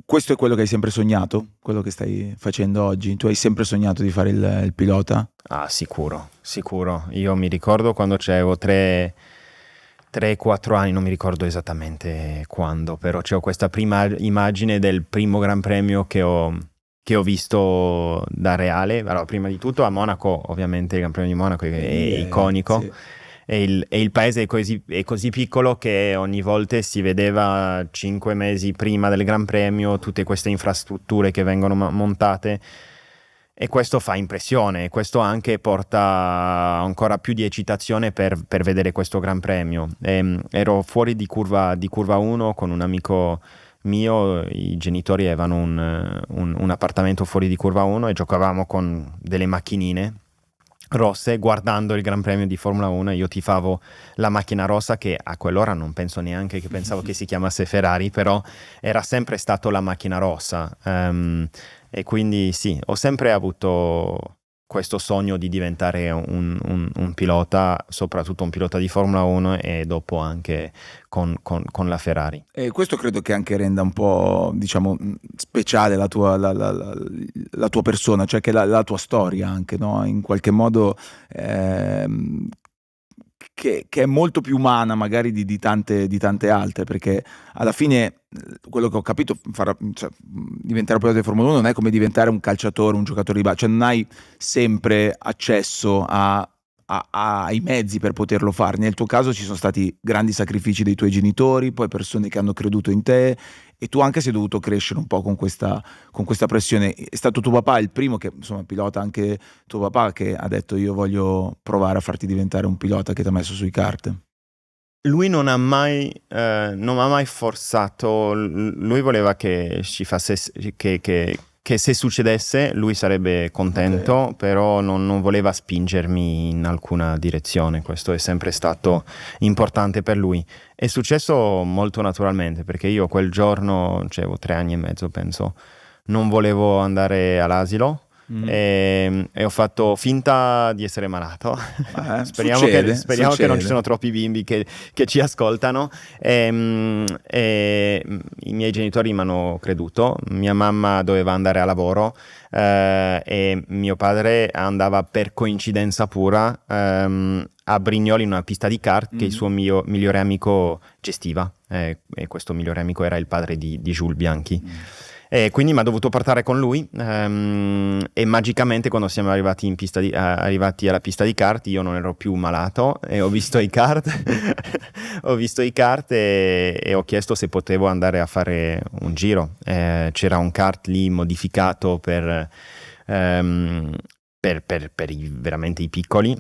Questo è quello che hai sempre sognato, quello che stai facendo oggi? Tu hai sempre sognato di fare il pilota?
Ah, sicuro. Io mi ricordo quando avevo 3-4 anni, non mi ricordo esattamente quando, però c'ho questa prima immagine del primo Gran Premio che ho visto da reale. Allora, prima di tutto a Monaco, ovviamente il Gran Premio di Monaco è iconico.
Sì.
E il paese è così piccolo che ogni volta si vedeva 5 mesi prima del Gran Premio tutte queste infrastrutture che vengono montate, e questo fa impressione, e questo anche porta ancora più di eccitazione per vedere questo Gran Premio. Ero fuori di curva 1 con un amico mio, i genitori avevano un appartamento fuori di curva 1 e giocavamo con delle macchinine rosse guardando il Gran Premio di Formula 1. Io tifavo la macchina rossa, che a quell'ora non penso neanche che pensavo che si chiamasse Ferrari, però era sempre stato la macchina rossa, e quindi sì, ho sempre avuto questo sogno di diventare un pilota, soprattutto un pilota di Formula 1 e dopo anche con la Ferrari.
E questo credo che anche renda un po', diciamo, speciale la tua persona, cioè che la tua storia anche, no? In qualche modo che è molto più umana magari di tante altre, perché alla fine quello che ho capito, diventare un pilota di Formula 1 non è come diventare un calciatore, un giocatore di basket, cioè non hai sempre accesso ai mezzi per poterlo fare. Nel tuo caso ci sono stati grandi sacrifici dei tuoi genitori, poi persone che hanno creduto in te, e tu anche sei dovuto crescere un po' con questa pressione. È stato tuo papà il primo che, insomma, pilota, anche tuo papà, che ha detto io voglio provare a farti diventare un pilota, che ti ha messo sui kart?
Lui non ha mai forzato. Lui voleva che ci facesse, che se succedesse lui sarebbe contento,
Ok.
però non voleva spingermi in alcuna direzione. Questo è sempre stato importante per lui. È successo molto naturalmente, perché io quel giorno, avevo 3 anni e mezzo, penso, non volevo andare all'asilo. E ho fatto finta di essere malato. Speriamo che non ci
succede.
siano troppi bimbi che ci ascoltano. E i miei genitori mi hanno creduto. Mia mamma doveva andare a lavoro, e mio padre andava per coincidenza pura a Brignoli in una pista di kart che il suo migliore amico gestiva, e questo migliore amico era il padre di Jules Bianchi. E quindi mi ha dovuto portare con lui, e magicamente quando siamo arrivati alla pista di kart io non ero più malato e ho visto i kart e ho chiesto se potevo andare a fare un giro. C'era un kart lì modificato per veramente i piccoli.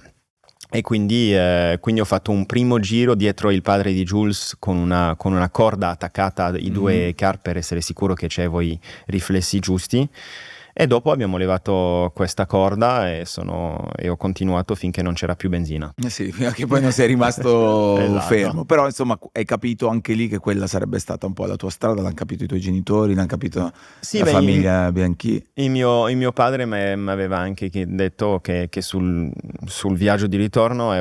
E quindi ho fatto un primo giro dietro il padre di Jules con una corda attaccata ai due kart per essere sicuro che c'avevo i riflessi giusti. E dopo abbiamo levato questa corda e ho continuato finché non c'era più benzina.
Sì, fino a che poi non sei rimasto
Esatto.
fermo. Però insomma hai capito anche lì che quella sarebbe stata un po' la tua strada, l'hanno capito i tuoi genitori, l'hanno capito la famiglia Bianchi.
Il mio padre mi aveva anche detto che sul viaggio di ritorno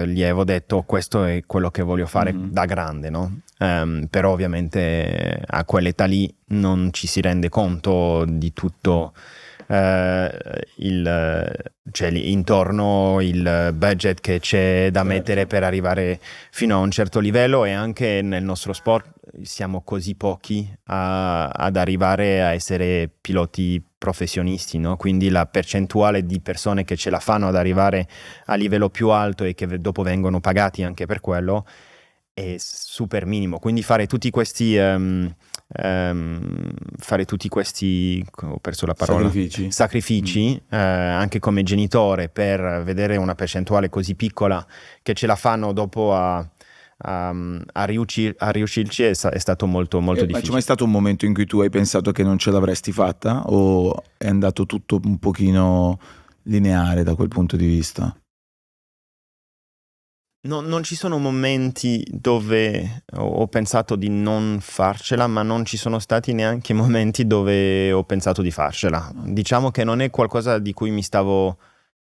gli avevo detto questo è quello che voglio fare da grande, no? Però ovviamente a quell'età lì non ci si rende conto di tutto, intorno il budget che c'è da mettere per arrivare fino a un certo livello, e anche nel nostro sport siamo così pochi ad arrivare a essere piloti professionisti, no? Quindi la percentuale di persone che ce la fanno ad arrivare a livello più alto e che dopo vengono pagati anche per quello è super minimo. Quindi fare tutti questi ho perso la parola, sacrifici anche come genitore per vedere una percentuale così piccola che ce la fanno dopo a riuscirci è stato molto difficile.
Ma c'è mai stato un momento in cui tu hai pensato che non ce l'avresti fatta, o è andato tutto un pochino lineare da quel punto di vista?
Non ci sono momenti dove ho pensato di non farcela, ma non ci sono stati neanche momenti dove ho pensato di farcela. Diciamo che non è qualcosa di cui mi stavo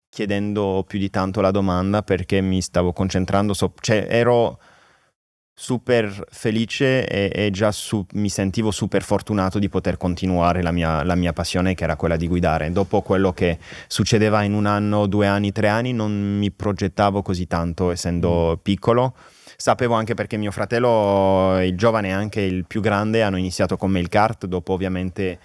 chiedendo più di tanto la domanda, perché mi stavo concentrando cioè ero super felice e già mi sentivo super fortunato di poter continuare la mia passione, che era quella di guidare. Dopo quello che succedeva in 1 anno, 2 anni, 3 anni, non mi progettavo così tanto essendo piccolo. Sapevo anche perché mio fratello, il giovane e anche il più grande, hanno iniziato con me il kart. Dopo ovviamente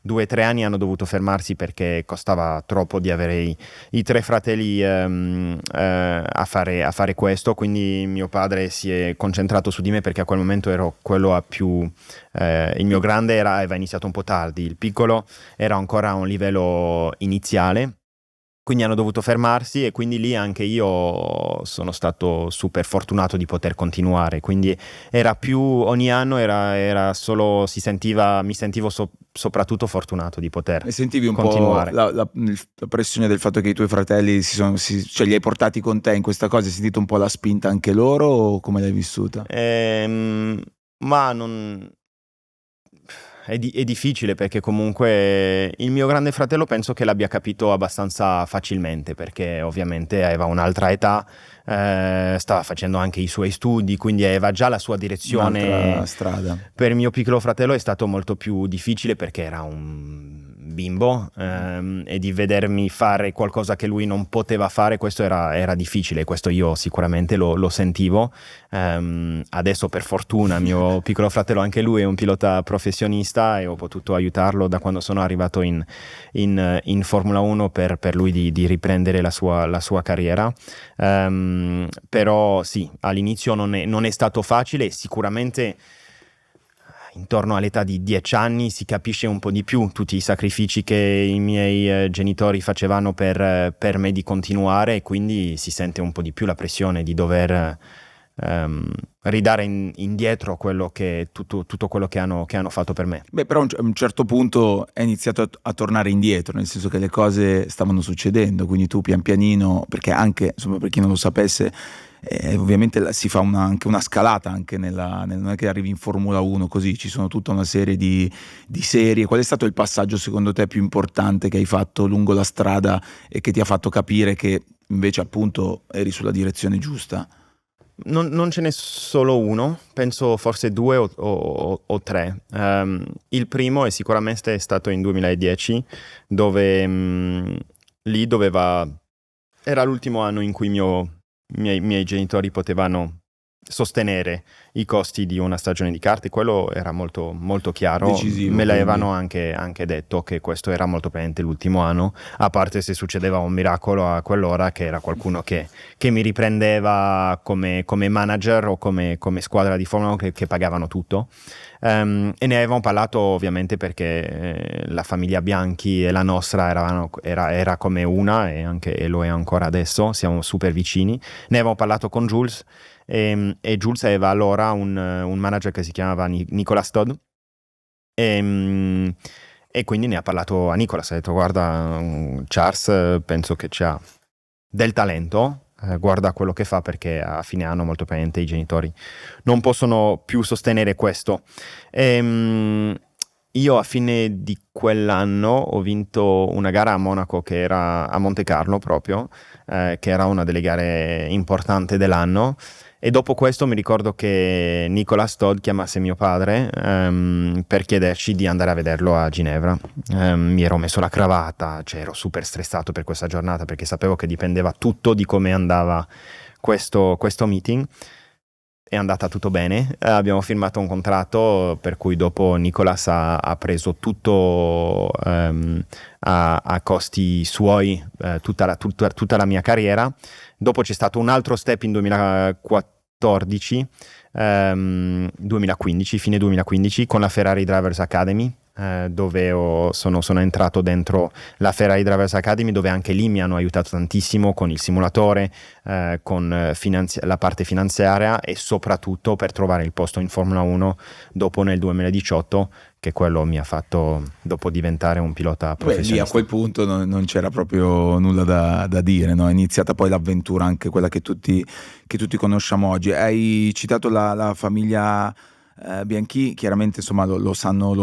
2-3 anni hanno dovuto fermarsi perché costava troppo di avere i 3 fratelli a fare questo, quindi mio padre si è concentrato su di me perché a quel momento ero quello a più il mio grande aveva iniziato un po' tardi, il piccolo era ancora a un livello iniziale, quindi hanno dovuto fermarsi, e quindi lì anche io sono stato super fortunato di poter continuare. Quindi era più, ogni anno era solo, mi sentivo soprattutto fortunato di poter
e sentivi un
continuare.
po' la pressione del fatto che i tuoi fratelli cioè li hai portati con te in questa cosa, hai sentito un po' la spinta anche loro, o come l'hai vissuta?
Ma non... È difficile, perché comunque il mio grande fratello penso che l'abbia capito abbastanza facilmente, perché ovviamente aveva un'altra età, stava facendo anche i suoi studi, quindi aveva già la sua direzione.
Un'altra strada.
Per mio piccolo fratello è stato molto più difficile perché era un bimbo, e di vedermi fare qualcosa che lui non poteva fare, questo era difficile, questo io sicuramente lo sentivo. Adesso per fortuna mio piccolo fratello, anche lui è un pilota professionista, e ho potuto aiutarlo da quando sono arrivato in Formula 1 per lui di riprendere la sua carriera. Però sì, all'inizio non è stato facile. Sicuramente intorno all'età di 10 anni si capisce un po' di più tutti i sacrifici che i miei genitori facevano per me di continuare, e quindi si sente un po' di più la pressione di dover ridare indietro tutto quello che hanno fatto per me.
Beh, però a un certo punto è iniziato a tornare indietro, nel senso che le cose stavano succedendo, quindi tu pian pianino, perché anche, insomma, per chi non lo sapesse, ovviamente si fa anche una scalata, anche non è che arrivi in Formula 1 così, ci sono tutta una serie di serie. Qual è stato il passaggio secondo te più importante che hai fatto lungo la strada e che ti ha fatto capire che invece appunto eri sulla direzione giusta?
Non ce n'è solo uno, penso forse 2 o 3. Il primo è sicuramente stato in 2010, dove lì era l'ultimo anno in cui i miei genitori potevano sostenere i costi di una stagione di kart, e quello era molto, molto chiaro.
Decisivo,
me l'avevano anche detto che questo era molto probabilmente l'ultimo anno, a parte se succedeva un miracolo a quell'ora, che era qualcuno che mi riprendeva come manager o come squadra di Formula 1 che pagavano tutto. E ne avevamo parlato ovviamente perché la famiglia Bianchi e la nostra era come una, e lo è ancora adesso, siamo super vicini. Ne avevamo parlato con Jules, e Jules aveva allora un manager che si chiamava Nicolas Todd, e quindi ne ha parlato a Nicolas, ha detto: guarda, Charles penso che c'ha del talento, guarda quello che fa, perché a fine anno molto probabilmente i genitori non possono più sostenere questo. Io a fine di quell'anno ho vinto una gara a Monaco, che era a Monte Carlo proprio, che era una delle gare importanti dell'anno. E dopo questo mi ricordo che Nicolas Todd chiamasse mio padre per chiederci di andare a vederlo a Ginevra. Mi ero messo la cravatta, cioè ero super stressato per questa giornata, perché sapevo che dipendeva tutto di come andava questo meeting. è andata tutto bene, abbiamo firmato un contratto per cui dopo Nicolas ha preso tutto a costi suoi, tutta la mia carriera. Dopo c'è stato un altro step in 2014, 2015, fine 2015, con la Ferrari Drivers Academy, dove sono entrato dentro la Ferrari Drivers Academy, dove anche lì mi hanno aiutato tantissimo con il simulatore, con la parte finanziaria e soprattutto per trovare il posto in Formula 1 dopo nel 2018, che quello mi ha fatto dopo diventare un pilota professionista.
Lì a quel punto non c'era proprio nulla da dire, no? È iniziata poi l'avventura, anche quella che tutti conosciamo oggi. Hai citato la famiglia Bianchi, chiaramente insomma lo sanno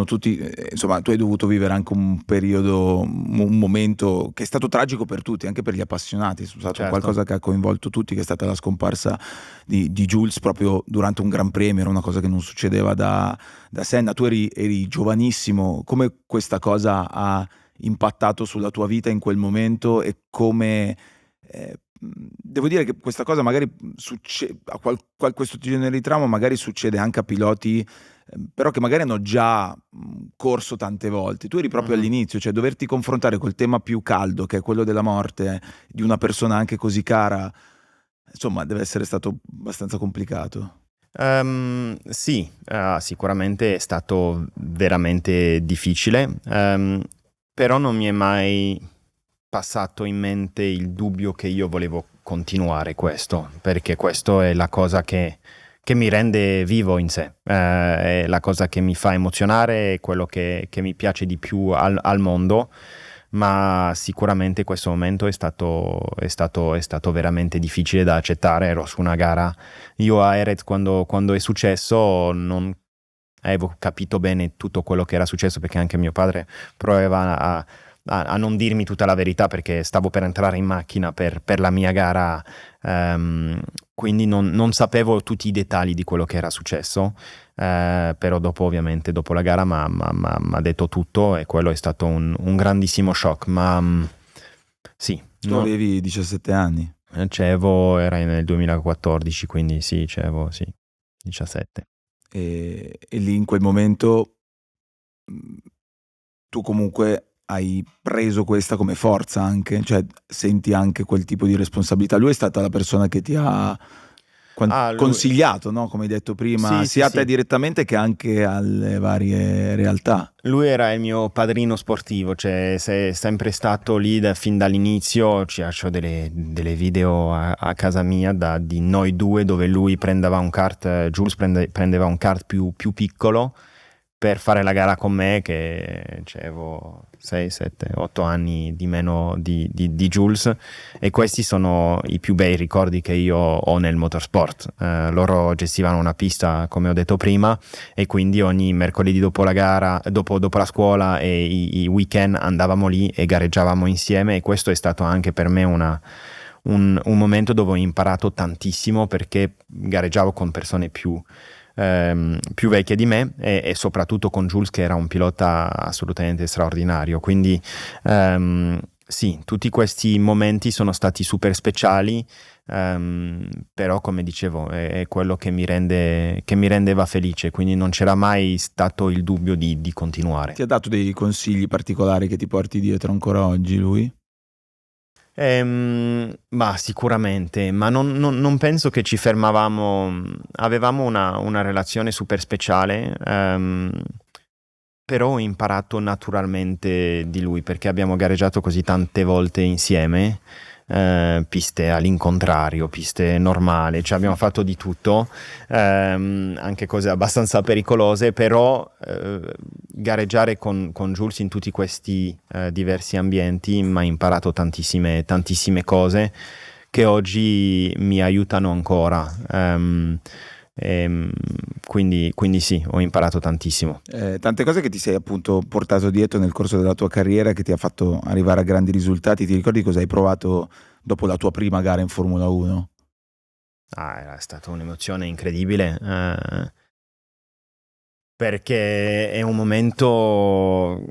tutti, insomma tu hai dovuto vivere anche un periodo, un momento che è stato tragico per tutti, anche per gli appassionati. È stato
Certo.
qualcosa che ha coinvolto tutti, che è stata la scomparsa di Jules proprio durante un Gran Premio. Era una cosa che non succedeva da Senna. Tu eri giovanissimo. Come questa cosa ha impattato sulla tua vita in quel momento, e come devo dire che questa cosa magari succede a questo genere di trauma magari succede anche a piloti però che magari hanno già corso tante volte. Tu eri proprio all'inizio, cioè doverti confrontare col tema più caldo, che è quello della morte di una persona anche così cara, insomma deve essere stato abbastanza complicato.
Sì, sicuramente è stato veramente difficile, però non mi è mai passato in mente il dubbio che io volevo continuare questo, perché questo è la cosa che mi rende vivo in sé, è la cosa che mi fa emozionare, è quello che mi piace di più al mondo. Ma sicuramente questo momento è stato veramente difficile da accettare. Ero su una gara, io a Jerez quando è successo non avevo capito bene tutto quello che era successo, perché anche mio padre provava a non dirmi tutta la verità, perché stavo per entrare in macchina per la mia gara, quindi non sapevo tutti i dettagli di quello che era successo, però ovviamente dopo la gara mi ha detto tutto, e quello è stato un grandissimo shock. Ma sì,
Tu avevi 17 anni?
Era nel 2014, quindi sì, 17.
E lì in quel momento tu comunque hai preso questa come forza anche, cioè senti anche quel tipo di responsabilità. Lui è stata la persona che ti ha consigliato, no? Come hai detto prima, sia a te direttamente che anche alle varie realtà.
Lui era il mio padrino sportivo, cioè è sempre stato lì fin dall'inizio. C'ho delle video a casa mia di noi due, dove lui prendeva un kart, Jules prendeva un kart più piccolo per fare la gara con me, che avevo 6, 7, 8 anni di meno di Jules, e questi sono i più bei ricordi che io ho nel motorsport. Loro gestivano una pista, come ho detto prima, e quindi ogni mercoledì dopo la gara, dopo la scuola e i weekend andavamo lì e gareggiavamo insieme, e questo è stato anche per me un momento dove ho imparato tantissimo, perché gareggiavo con persone più vecchie di me, e soprattutto con Jules, che era un pilota assolutamente straordinario. Quindi sì, tutti questi momenti sono stati super speciali, però come dicevo è quello che mi rendeva felice, quindi non c'era mai stato il dubbio di continuare.
Ti ha dato dei consigli particolari che ti porti dietro ancora oggi lui?
Ma sicuramente, ma non penso che ci fermavamo. Avevamo una relazione super speciale, però ho imparato naturalmente di lui, perché abbiamo gareggiato così tante volte insieme, piste all'incontrario, piste normali, cioè abbiamo fatto di tutto, anche cose abbastanza pericolose, però gareggiare con Jules in tutti questi diversi ambienti mi ha imparato tantissime cose che oggi mi aiutano ancora. Quindi sì, ho imparato tantissimo.
Tante cose che ti sei appunto portato dietro nel corso della tua carriera, che ti ha fatto arrivare a grandi risultati. Ti ricordi cosa hai provato dopo la tua prima gara in Formula 1?
Era stata un'emozione incredibile, perché è un momento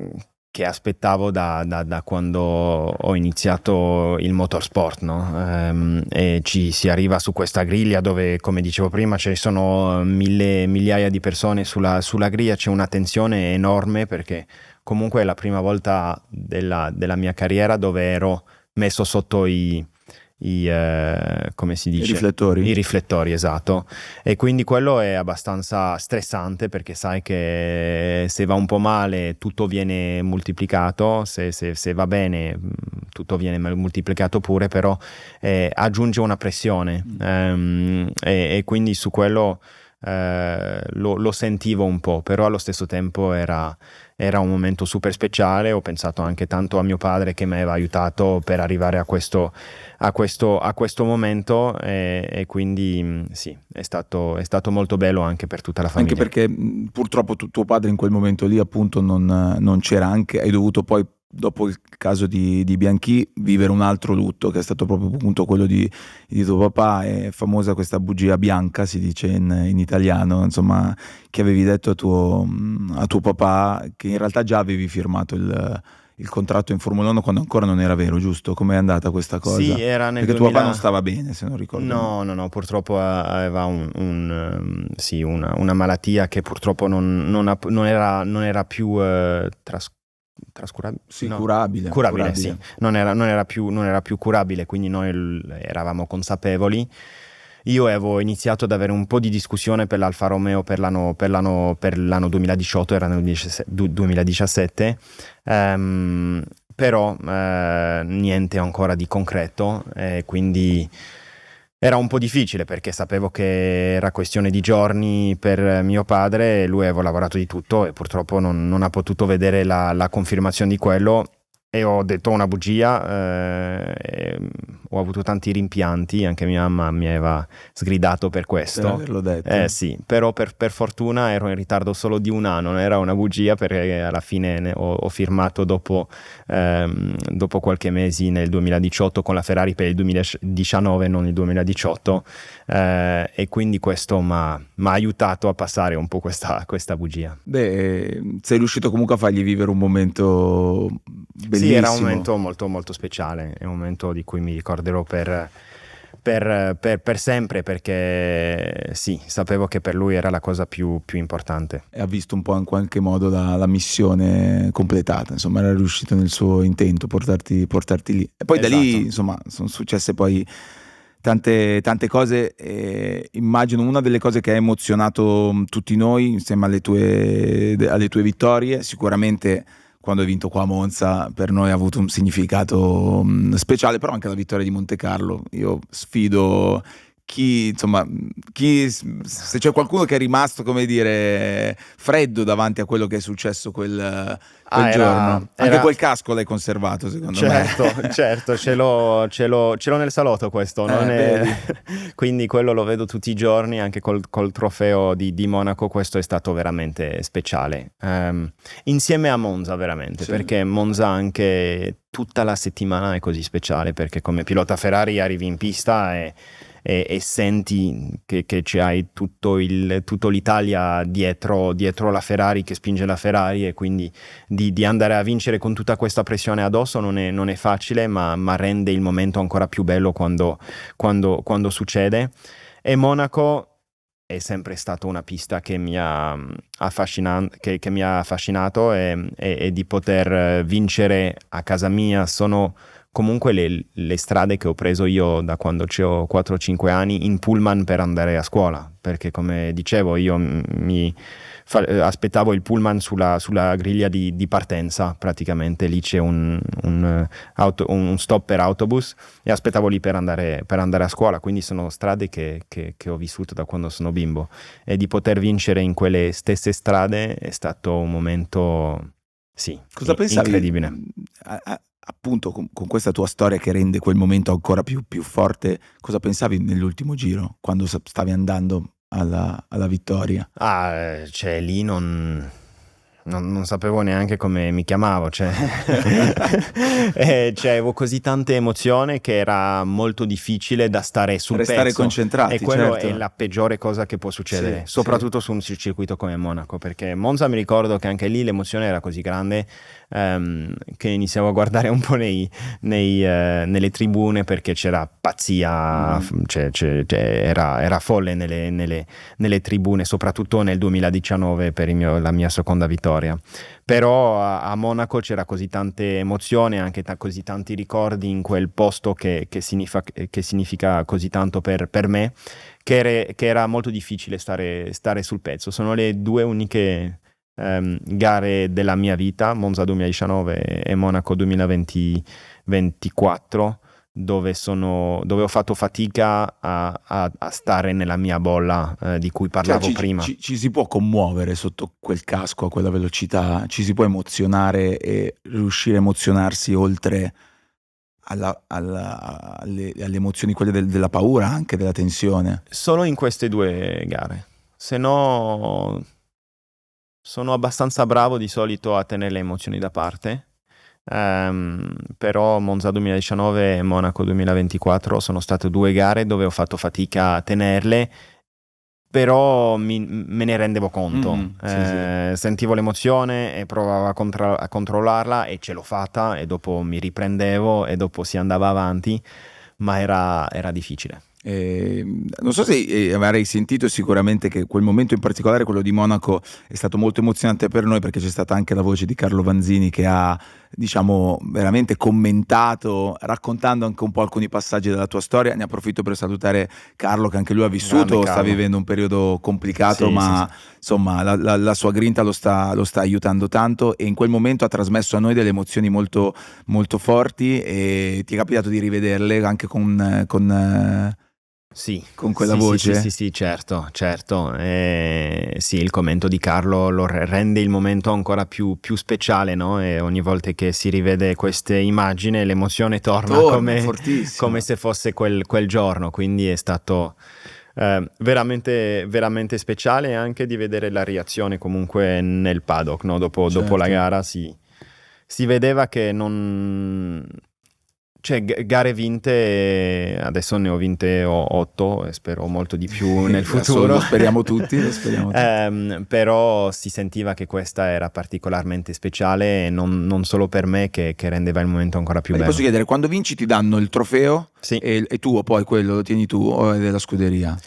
che aspettavo da quando ho iniziato il motorsport, no? E ci si arriva su questa griglia dove, come dicevo prima, ci sono migliaia di persone sulla griglia, c'è una tensione enorme perché comunque è la prima volta della mia carriera dove ero messo sotto come si dice? I riflettori, esatto. E quindi quello è abbastanza stressante perché sai che se va un po' male tutto viene moltiplicato, se va bene tutto viene moltiplicato pure, però aggiunge una pressione e quindi su quello lo sentivo un po', però allo stesso tempo era un momento super speciale. Ho pensato anche tanto a mio padre che mi aveva aiutato per arrivare a questo momento e quindi sì, è stato molto bello anche per tutta la famiglia.
Anche perché purtroppo tuo padre in quel momento lì appunto non c'era, anche hai dovuto poi, dopo il caso di Bianchi, vivere un altro lutto che è stato proprio appunto quello di tuo papà. È famosa questa bugia bianca, si dice in italiano, insomma, che avevi detto a tuo papà, che in realtà già avevi firmato il contratto in Formula 1 quando ancora non era vero, giusto? Com'è andata questa cosa?
Sì, era nel
perché tuo papà non stava bene, se non ricordo.
No, purtroppo aveva una malattia che purtroppo non era più trascurabile?
Sì, no. Curabile.
Sì. Non era più curabile, quindi noi eravamo consapevoli. Io avevo iniziato ad avere un po' di discussione per l'Alfa Romeo per l'anno 2018, era nel 2017, però niente ancora di concreto, quindi era un po' difficile perché sapevo che era questione di giorni per mio padre, lui aveva lavorato di tutto e purtroppo non ha potuto vedere la confermazione di quello. E ho detto una bugia, ho avuto tanti rimpianti, anche mia mamma mi aveva sgridato per questo.
Per averlo detto.
Sì, però per fortuna ero in ritardo solo di un anno, non era una bugia perché alla fine ho firmato dopo qualche mesi nel 2018 con la Ferrari per il 2019, non il 2018, e quindi questo mi ha aiutato a passare un po' questa bugia.
Beh, sei riuscito comunque a fargli vivere un momento bellissimo.
Sì, era un momento molto molto speciale, è un momento di cui mi ricorderò per sempre, perché sì, sapevo che per lui era la cosa più importante.
E ha visto un po' in qualche modo la missione completata, insomma era riuscito nel suo intento, portarti lì. E poi
esatto.
Da lì, insomma, sono successe poi tante cose. Immagino una delle cose che ha emozionato tutti noi insieme alle tue vittorie, sicuramente quando hai vinto qua a Monza per noi ha avuto un significato speciale, però anche la vittoria di Monte Carlo. Io sfido se c'è qualcuno che è rimasto, come dire, freddo davanti a quello che è successo quel giorno. Anche quel casco l'hai conservato, secondo me.
Certo, ce l'ho nel salotto questo, quindi quello lo vedo tutti i giorni, anche col trofeo di Monaco. Questo è stato veramente speciale, insieme a Monza veramente, sì. Perché Monza anche tutta la settimana è così speciale, perché come pilota Ferrari arrivi in pista e senti che c'hai tutto l'Italia dietro la Ferrari, che spinge la Ferrari, e quindi di andare a vincere con tutta questa pressione addosso non è facile, ma rende il momento ancora più bello quando succede. E Monaco è sempre stata una pista che mi ha affascinato, e di poter vincere a casa mia. Sono comunque le strade che ho preso io da quando ho 4-5 anni in pullman per andare a scuola, perché come dicevo io aspettavo il pullman sulla griglia di partenza, praticamente lì c'è un stop per autobus e aspettavo lì per andare a scuola. Quindi sono strade che ho vissuto da quando sono bimbo, e di poter vincere in quelle stesse strade è stato un momento, sì,
cosa pensavi,
incredibile.
Appunto con questa tua storia che rende quel momento ancora più forte, cosa pensavi nell'ultimo giro quando stavi andando alla vittoria?
Cioè lì non sapevo neanche come mi chiamavo, cioè avevo così tante emozioni che era molto difficile da stare sul
restare
pezzo,
concentrati,
e quello
certo.
È la peggiore cosa che può succedere,
sì,
soprattutto su un circuito come Monaco, perché Monza mi ricordo che anche lì l'emozione era così grande, che iniziavo a guardare un po' nelle tribune, perché c'era pazzia, era folle nelle tribune, soprattutto nel 2019 per la mia seconda vittoria. Però a Monaco c'era così tante emozioni, anche così tanti ricordi in quel posto che significa così tanto per me, che era molto difficile stare sul pezzo. Sono le due uniche gare della mia vita, Monza 2019 e Monaco 2024, dove ho fatto fatica a stare nella mia bolla, di cui parlavo prima.
Ci si può commuovere sotto quel casco a quella velocità, ci si può emozionare e riuscire a emozionarsi oltre alle emozioni, quelle della paura, anche della tensione.
Solo in queste due gare, se no sono abbastanza bravo di solito a tenere le emozioni da parte. Però Monza 2019 e Monaco 2024 sono state due gare dove ho fatto fatica a tenerle, però me ne rendevo conto.
Sì.
Sentivo l'emozione e provavo a controllarla, e ce l'ho fatta, e dopo mi riprendevo e dopo si andava avanti, ma era difficile.
Non so se avrei sentito sicuramente che quel momento in particolare, quello di Monaco, è stato molto emozionante per noi, perché c'è stata anche la voce di Carlo Vanzini che ha, diciamo, veramente commentato, raccontando anche un po' alcuni passaggi della tua storia. Ne approfitto per salutare Carlo, che anche lui ha vissuto, sta vivendo un periodo complicato,
sì,
ma
sì.
Insomma la sua grinta lo sta aiutando tanto, e in quel momento ha trasmesso a noi delle emozioni molto, molto forti. E ti è capitato di rivederle anche con quella voce?
Sì, certo. Sì, il commento di Carlo lo rende il momento ancora più speciale, no? E ogni volta che si rivede queste immagini l'emozione torna come se fosse quel giorno, quindi è stato veramente, veramente speciale, anche di vedere la reazione comunque nel paddock, no? Dopo la gara si vedeva che non... Cioè, gare vinte, adesso ne ho vinte 8 e spero molto di più nel futuro.
Lo speriamo tutti.
Però si sentiva che questa era particolarmente speciale, e non solo per me, che rendeva il momento ancora più bello.
Posso chiedere, quando vinci ti danno il trofeo?
Sì.
E tu poi quello lo tieni tu o è della scuderia?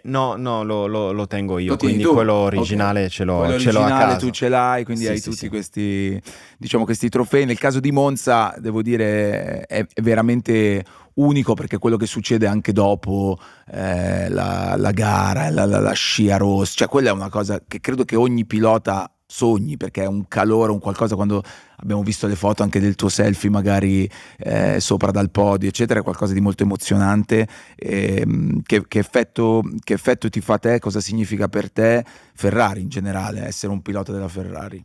No, lo tengo io,
quindi
tu? Quello originale ce l'ho a casa.
Tu ce l'hai, quindi hai tutti questi, diciamo, questi trofei. Nel caso di Monza, devo dire, è veramente unico, perché quello che succede anche dopo la gara, la scia rossa, cioè quella è una cosa che credo che ogni pilota sogni, perché è un calore, un qualcosa. Quando abbiamo visto le foto anche del tuo selfie magari sopra dal podio eccetera, è qualcosa di molto emozionante. Che effetto ti fa a te? Cosa significa per te Ferrari in generale, essere un pilota della Ferrari?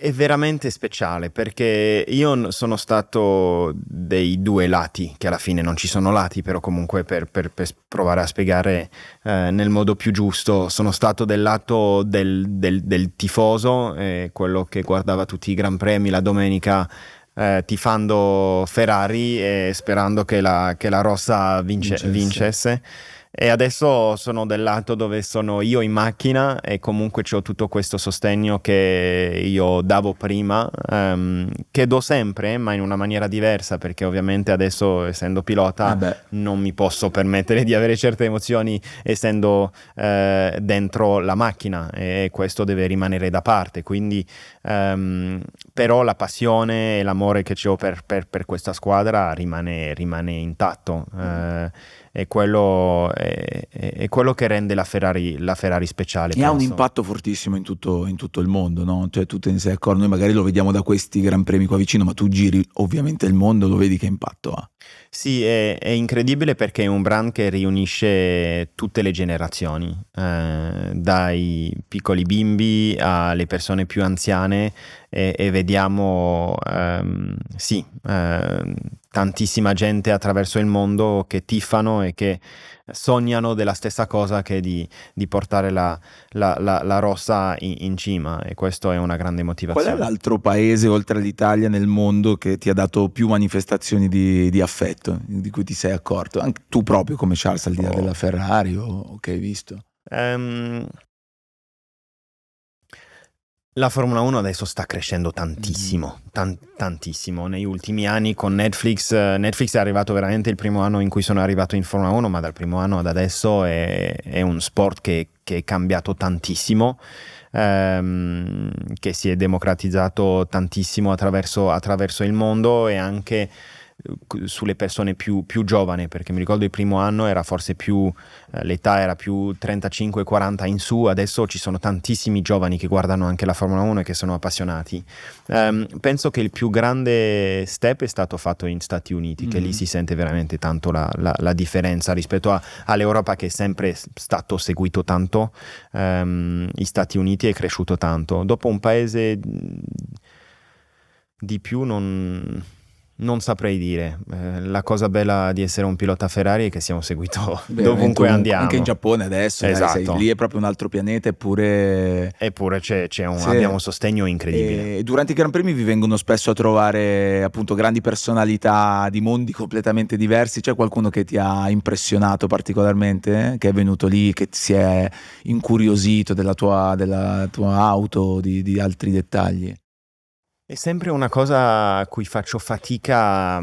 È veramente speciale, perché io sono stato dei due lati, che alla fine non ci sono lati, però comunque per provare a spiegare nel modo più giusto, sono stato del lato del tifoso, quello che guardava tutti i Gran Premi la domenica, tifando Ferrari e sperando che la rossa vincesse. E adesso sono del lato dove sono io in macchina, e comunque c'ho tutto questo sostegno che io davo prima, che do sempre, ma in una maniera diversa, perché ovviamente adesso, essendo pilota, non mi posso permettere di avere certe emozioni essendo dentro la macchina, e questo deve rimanere da parte. Quindi però la passione e l'amore che ho per questa squadra rimane intatto. È quello che rende la Ferrari speciale.
E ha un impatto fortissimo in tutto il mondo, no? Cioè, tu te ne sei accorto, noi magari lo vediamo da questi Gran Premi qua vicino, ma tu giri ovviamente il mondo, lo vedi che impatto ha.
Sì, è incredibile, perché è un brand che riunisce tutte le generazioni, dai piccoli bimbi alle persone più anziane, e vediamo tantissima gente attraverso il mondo che tifano e che sognano della stessa cosa, che di portare la rossa in cima, e questo è una grande motivazione.
Qual è l'altro paese oltre all'Italia nel mondo che ti ha dato più manifestazioni di affetto, di cui ti sei accorto? Anche tu proprio come Charles, al di là della Ferrari, o che hai visto?
La Formula 1 adesso sta crescendo tantissimo, tantissimo. Negli ultimi anni con Netflix è arrivato veramente il primo anno in cui sono arrivato in Formula 1, ma dal primo anno ad adesso è un sport che è cambiato tantissimo, che si è democratizzato tantissimo attraverso il mondo e anche sulle persone più giovani, perché mi ricordo il primo anno era forse più l'età era più 35-40 in su, adesso ci sono tantissimi giovani che guardano anche la Formula 1 e che sono appassionati. Penso che il più grande step è stato fatto in Stati Uniti, che lì si sente veramente tanto la differenza rispetto all'Europa, che è sempre stato seguito tanto. Gli Stati Uniti è cresciuto tanto. Dopo un paese di più non saprei dire. La cosa bella di essere un pilota Ferrari è che siamo seguito dovunque andiamo.
Anche in Giappone adesso,
esatto.
Sei lì, è proprio un altro pianeta, eppure
abbiamo un sostegno incredibile.
E durante i Gran Premi vi vengono spesso a trovare appunto grandi personalità di mondi completamente diversi. C'è qualcuno che ti ha impressionato particolarmente, che è venuto lì, che si è incuriosito della tua auto, di altri dettagli?
È sempre una cosa a cui faccio fatica,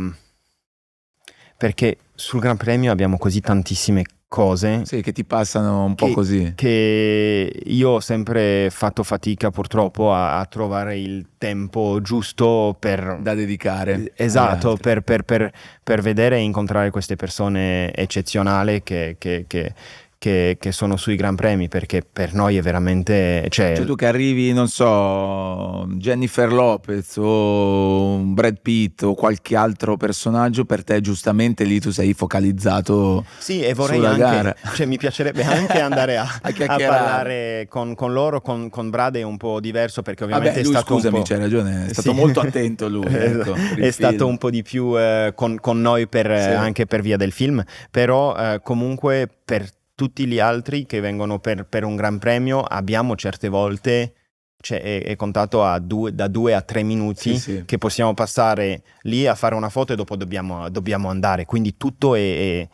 perché sul Gran Premio abbiamo così tantissime cose.
Sì, che ti passano un po' così.
Che io ho sempre fatto fatica purtroppo a trovare il tempo giusto da
dedicare.
Esatto, per vedere e incontrare queste persone eccezionali che sono sui Gran Premi, perché per noi è veramente...
Cioè tu che arrivi, non so, Jennifer Lopez o Brad Pitt o qualche altro personaggio, per te giustamente lì tu sei focalizzato.
Sì, e vorrei
sulla
anche,
gara.
Cioè mi piacerebbe anche andare a
chiacchierare.
parlare con loro, con Brad è un po' diverso, perché ovviamente
lui,
è stato
scusami,
un po'...
c'hai ragione, è stato
Sì.
molto attento lui. Ecco,
è stato un po' di più con noi anche per via del film, però comunque per tutti gli altri che vengono per un Gran Premio abbiamo certe volte, cioè è contato da 2 a 3 minuti che possiamo passare lì a fare una foto e dopo dobbiamo andare, quindi tutto è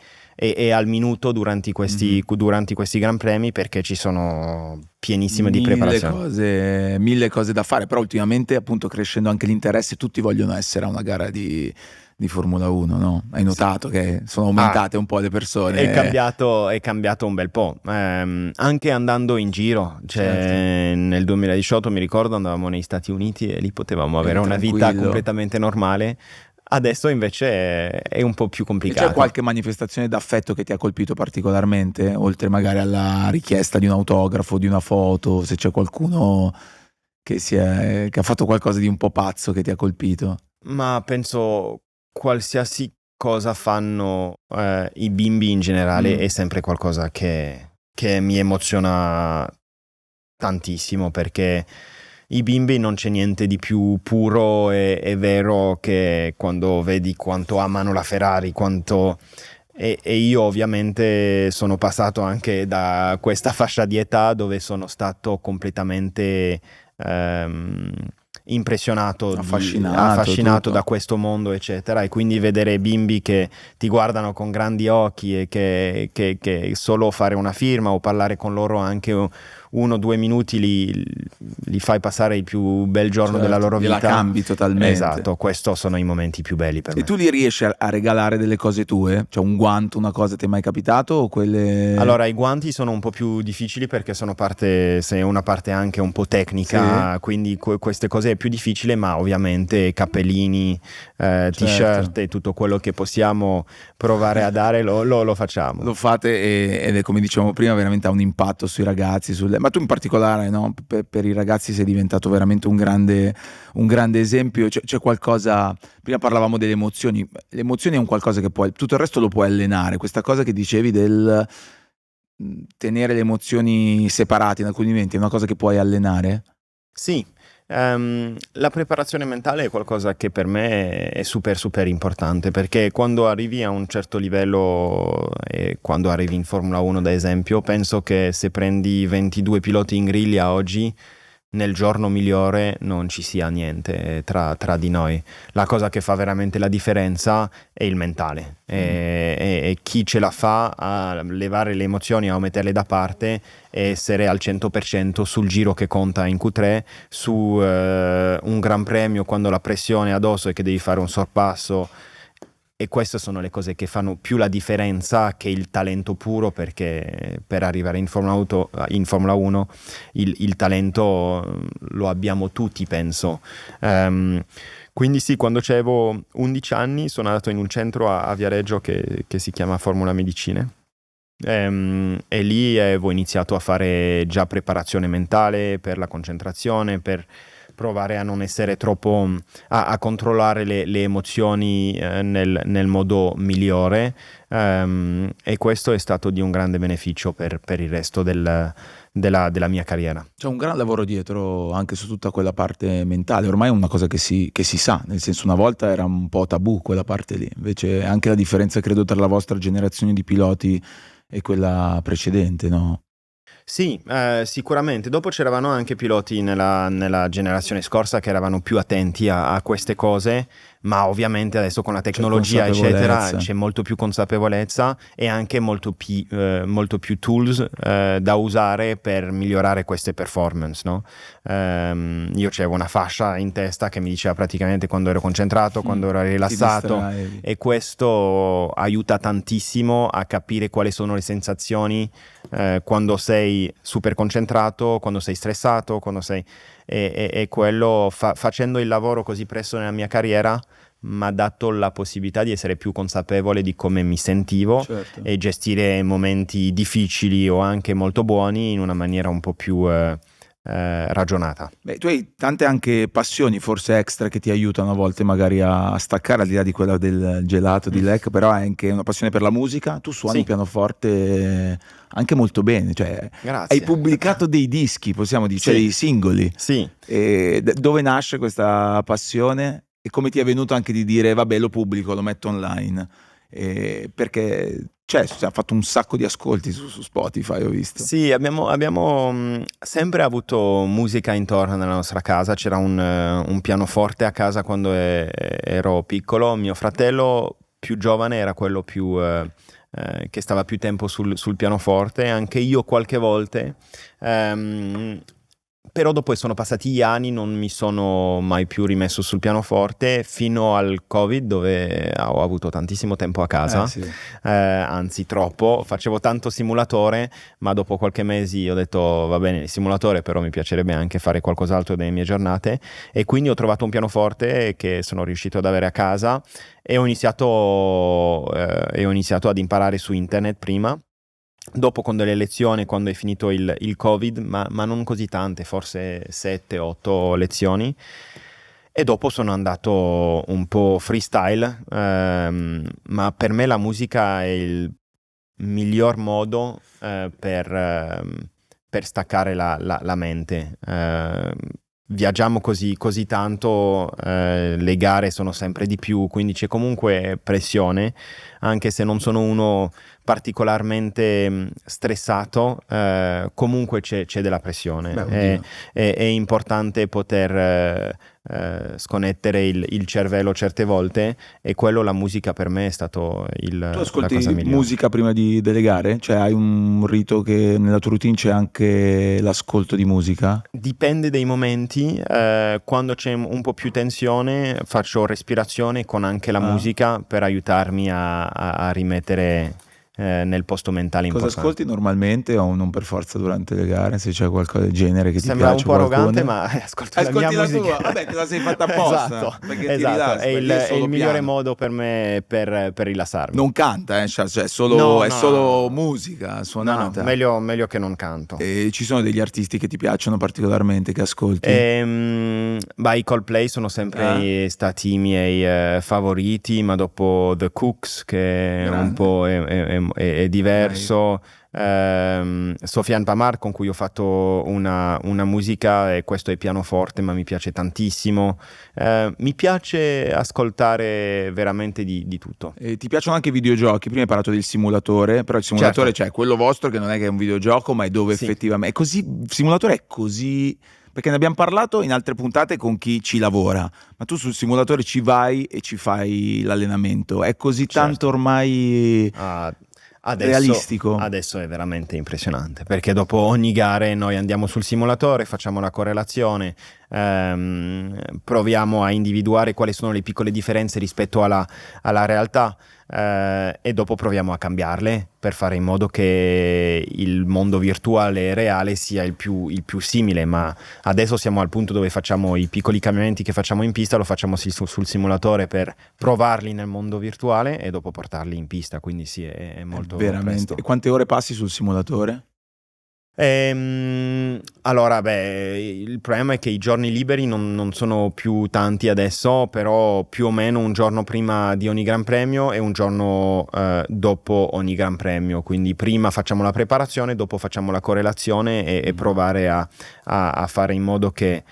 al minuto durante questi Gran Premi, perché ci sono pienissime di preparazione.
Mille cose da fare, però ultimamente appunto crescendo anche l'interesse tutti vogliono essere a una gara di Formula 1, no? Hai notato che sono aumentate un po' le persone?
È cambiato un bel po', anche andando in giro, cioè nel 2018 mi ricordo andavamo negli Stati Uniti e lì potevamo avere una vita completamente normale. Adesso invece è un po' più complicato.
E c'è qualche manifestazione d'affetto che ti ha colpito particolarmente, oltre magari alla richiesta di un autografo, di una foto, se c'è qualcuno che ha fatto qualcosa di un po' pazzo che ti ha colpito?
Ma penso qualsiasi cosa fanno i bimbi in generale è sempre qualcosa che mi emoziona tantissimo, perché i bimbi non c'è niente di più puro e vero che quando vedi quanto amano la Ferrari, e io ovviamente sono passato anche da questa fascia di età dove sono stato completamente impressionato, affascinato da questo mondo eccetera, e quindi vedere bimbi che ti guardano con grandi occhi e che solo fare una firma o parlare con loro anche 1 o 2 minuti li fai passare il più bel giorno della loro vita.
La cambi totalmente.
Esatto, questi sono i momenti più belli per me.
E tu li riesci a regalare delle cose tue? Cioè un guanto, una cosa, ti è mai capitato? O quelle...
Allora, i guanti sono un po' più difficili perché sono una parte anche un po' tecnica, quindi queste cose è più difficile, ma ovviamente cappellini, t-shirt e tutto quello che possiamo provare a dare lo facciamo.
Lo fate ed è, come dicevamo prima, veramente ha un impatto sui ragazzi, ma tu in particolare, no? Per i ragazzi sei diventato veramente un grande esempio. C'è qualcosa, prima parlavamo delle emozioni, le emozioni è un qualcosa che tutto il resto lo puoi allenare, questa cosa che dicevi del tenere le emozioni separate in alcuni momenti è una cosa che puoi allenare?
Sì. La preparazione mentale è qualcosa che per me è super super importante, perché quando arrivi a un certo livello e quando arrivi in Formula 1 ad esempio, penso che se prendi 22 piloti in griglia oggi nel giorno migliore non ci sia niente tra di noi. La cosa che fa veramente la differenza è il mentale, e chi ce la fa a levare le emozioni, a metterle da parte e essere al 100% sul giro che conta in Q3, su un Gran Premio quando la pressione è addosso e che devi fare un sorpasso. E queste sono le cose che fanno più la differenza che il talento puro, perché per arrivare in Formula 1 il talento lo abbiamo tutti, penso. Quindi sì, quando avevo 11 anni sono andato in un centro a Viareggio che si chiama Formula Medicine. E lì avevo iniziato a fare già preparazione mentale per la concentrazione, per provare a non essere troppo a controllare le emozioni nel modo migliore, e questo è stato di un grande beneficio per il resto della mia carriera.
C'è un gran lavoro dietro anche su tutta quella parte mentale, ormai è una cosa che si sa, nel senso, una volta era un po' tabù quella parte lì, invece anche la differenza credo tra la vostra generazione di piloti e quella precedente, no?
Sì, sicuramente. Dopo c'eravano anche piloti nella generazione scorsa che eravano più attenti a queste cose, ma ovviamente adesso con la tecnologia eccetera c'è molto più consapevolezza e anche molto più tools da usare per migliorare queste performance, no? Io c'avevo una fascia in testa che mi diceva praticamente quando ero concentrato, quando ero rilassato, e questo aiuta tantissimo a capire quali sono le sensazioni quando sei super concentrato, quando sei stressato, quando sei... E quello, facendo il lavoro così presto nella mia carriera, mi ha dato la possibilità di essere più consapevole di come mi sentivo, certo, e gestire momenti difficili o anche molto buoni in una maniera un po' più ragionata.
Beh, tu hai tante anche passioni forse extra che ti aiutano a volte magari a staccare, al di là di quella del gelato di Lec, però hai anche una passione per la musica. Tu suoni il pianoforte anche molto bene, cioè
grazie.
Hai pubblicato dei dischi, possiamo dire, cioè dei singoli.
Sì.
Dove nasce questa passione e come ti è venuto anche di dire vabbè, lo pubblico, lo metto online? Perché ha fatto un sacco di ascolti su Spotify, ho visto.
Sì, abbiamo sempre avuto musica intorno nella nostra casa. C'era un pianoforte a casa quando ero piccolo. Mio fratello più giovane era quello più che stava più tempo sul pianoforte, anche io qualche volta. Però dopo sono passati gli anni, non mi sono mai più rimesso sul pianoforte fino al Covid, dove ho avuto tantissimo tempo a casa, anzi troppo. Facevo tanto simulatore, ma dopo qualche mese ho detto va bene il simulatore, però mi piacerebbe anche fare qualcos'altro delle mie giornate, e quindi ho trovato un pianoforte che sono riuscito ad avere a casa e ho iniziato ad imparare su internet prima. Dopo con delle lezioni, quando è finito il Covid, ma non così tante, forse 7-8 lezioni, e dopo sono andato un po' freestyle, ma per me la musica è il miglior modo per staccare la mente. Viaggiamo così tanto, le gare sono sempre di più, quindi c'è comunque pressione, anche se non sono uno particolarmente stressato, comunque c'è della pressione. È importante poter sconnettere il cervello certe volte, e quello, la musica per me è stato
Tu ascolti
la cosa migliore.
Musica prima delle gare? Cioè hai un rito che nella tua routine c'è anche l'ascolto di musica?
Dipende dei momenti, quando c'è un po' più tensione faccio respirazione con anche la musica per aiutarmi a rimettere nel posto mentale importante.
Cosa ascolti normalmente o non per forza durante le gare, se c'è qualcosa del genere che
Sembra
ti piace?
Sembra un po' arrogante, ma ascolti la mia musica.
Tua? Vabbè, te la sei fatta apposta.
Esatto,
perché
esatto.
Ti rilassi,
è il migliore modo per me per rilassarmi.
Non canta, cioè è solo musica suonata.
No, meglio che non canto.
E ci sono degli artisti che ti piacciono particolarmente, che ascolti?
I Coldplay sono sempre stati i miei favoriti, ma dopo The Cooks, che un po' è diverso, Sofiane Pamar, con cui ho fatto una musica, e questo è pianoforte, ma mi piace tantissimo. Mi piace ascoltare veramente di tutto.
E ti piacciono anche i videogiochi? Prima hai parlato del simulatore, però il simulatore,
Certo.
cioè quello vostro, che non è che è un videogioco, ma è dove
Sì.
effettivamente è così. Il simulatore è così, perché ne abbiamo parlato in altre puntate con chi ci lavora, ma tu sul simulatore ci vai e ci fai l'allenamento. È così
Certo.
tanto ormai realistico.
Adesso è veramente impressionante, perché dopo ogni gara noi andiamo sul simulatore, facciamo la correlazione, proviamo a individuare quali sono le piccole differenze rispetto alla realtà, e dopo proviamo a cambiarle per fare in modo che il mondo virtuale e reale sia il più simile. Ma adesso siamo al punto dove facciamo i piccoli cambiamenti che facciamo in pista, lo facciamo sul simulatore per provarli nel mondo virtuale e dopo portarli in pista, quindi sì, è molto
Veramente.
presto.
E quante ore passi sul simulatore?
Allora, il problema è che i giorni liberi non sono più tanti adesso, però più o meno un giorno prima di ogni Gran Premio e un giorno dopo ogni Gran Premio, quindi prima facciamo la preparazione, dopo facciamo la correlazione e provare a fare in modo che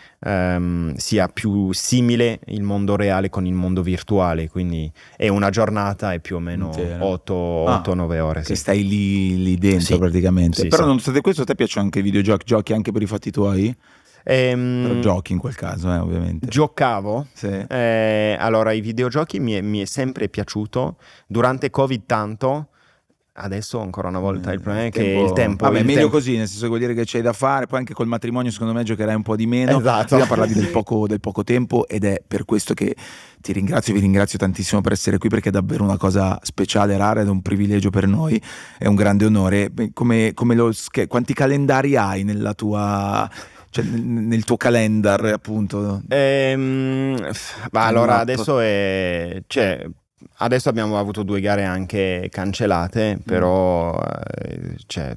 sia più simile il mondo reale con il mondo virtuale, quindi è una giornata e più o meno
Intera.
8-9 ore.
Che
Sì.
stai lì dentro
Sì.
praticamente.
Sì,
Però
sì.
nonostante questo, a te piacciono anche i videogiochi? Giochi anche per i fatti tuoi? Però giochi in quel caso, ovviamente.
Giocavo.
Sì.
Allora, i videogiochi mi è sempre piaciuto. Durante Covid tanto. Adesso ancora una volta il problema è che il tempo.
Vabbè,
il
meglio
tempo-
così, nel senso che vuol dire che c'hai da fare. Poi anche col matrimonio, secondo me, giocherai un po' di meno.
Esatto.
Prima parlavi del poco tempo, ed è per questo che ti ringrazio, vi ringrazio tantissimo per essere qui, perché è davvero una cosa speciale, rara, ed è un privilegio per noi, è un grande onore. Quanti calendari hai nella tua, cioè nel tuo calendar, appunto?
Allora,
Esatto.
adesso abbiamo avuto 2 gare anche cancellate, però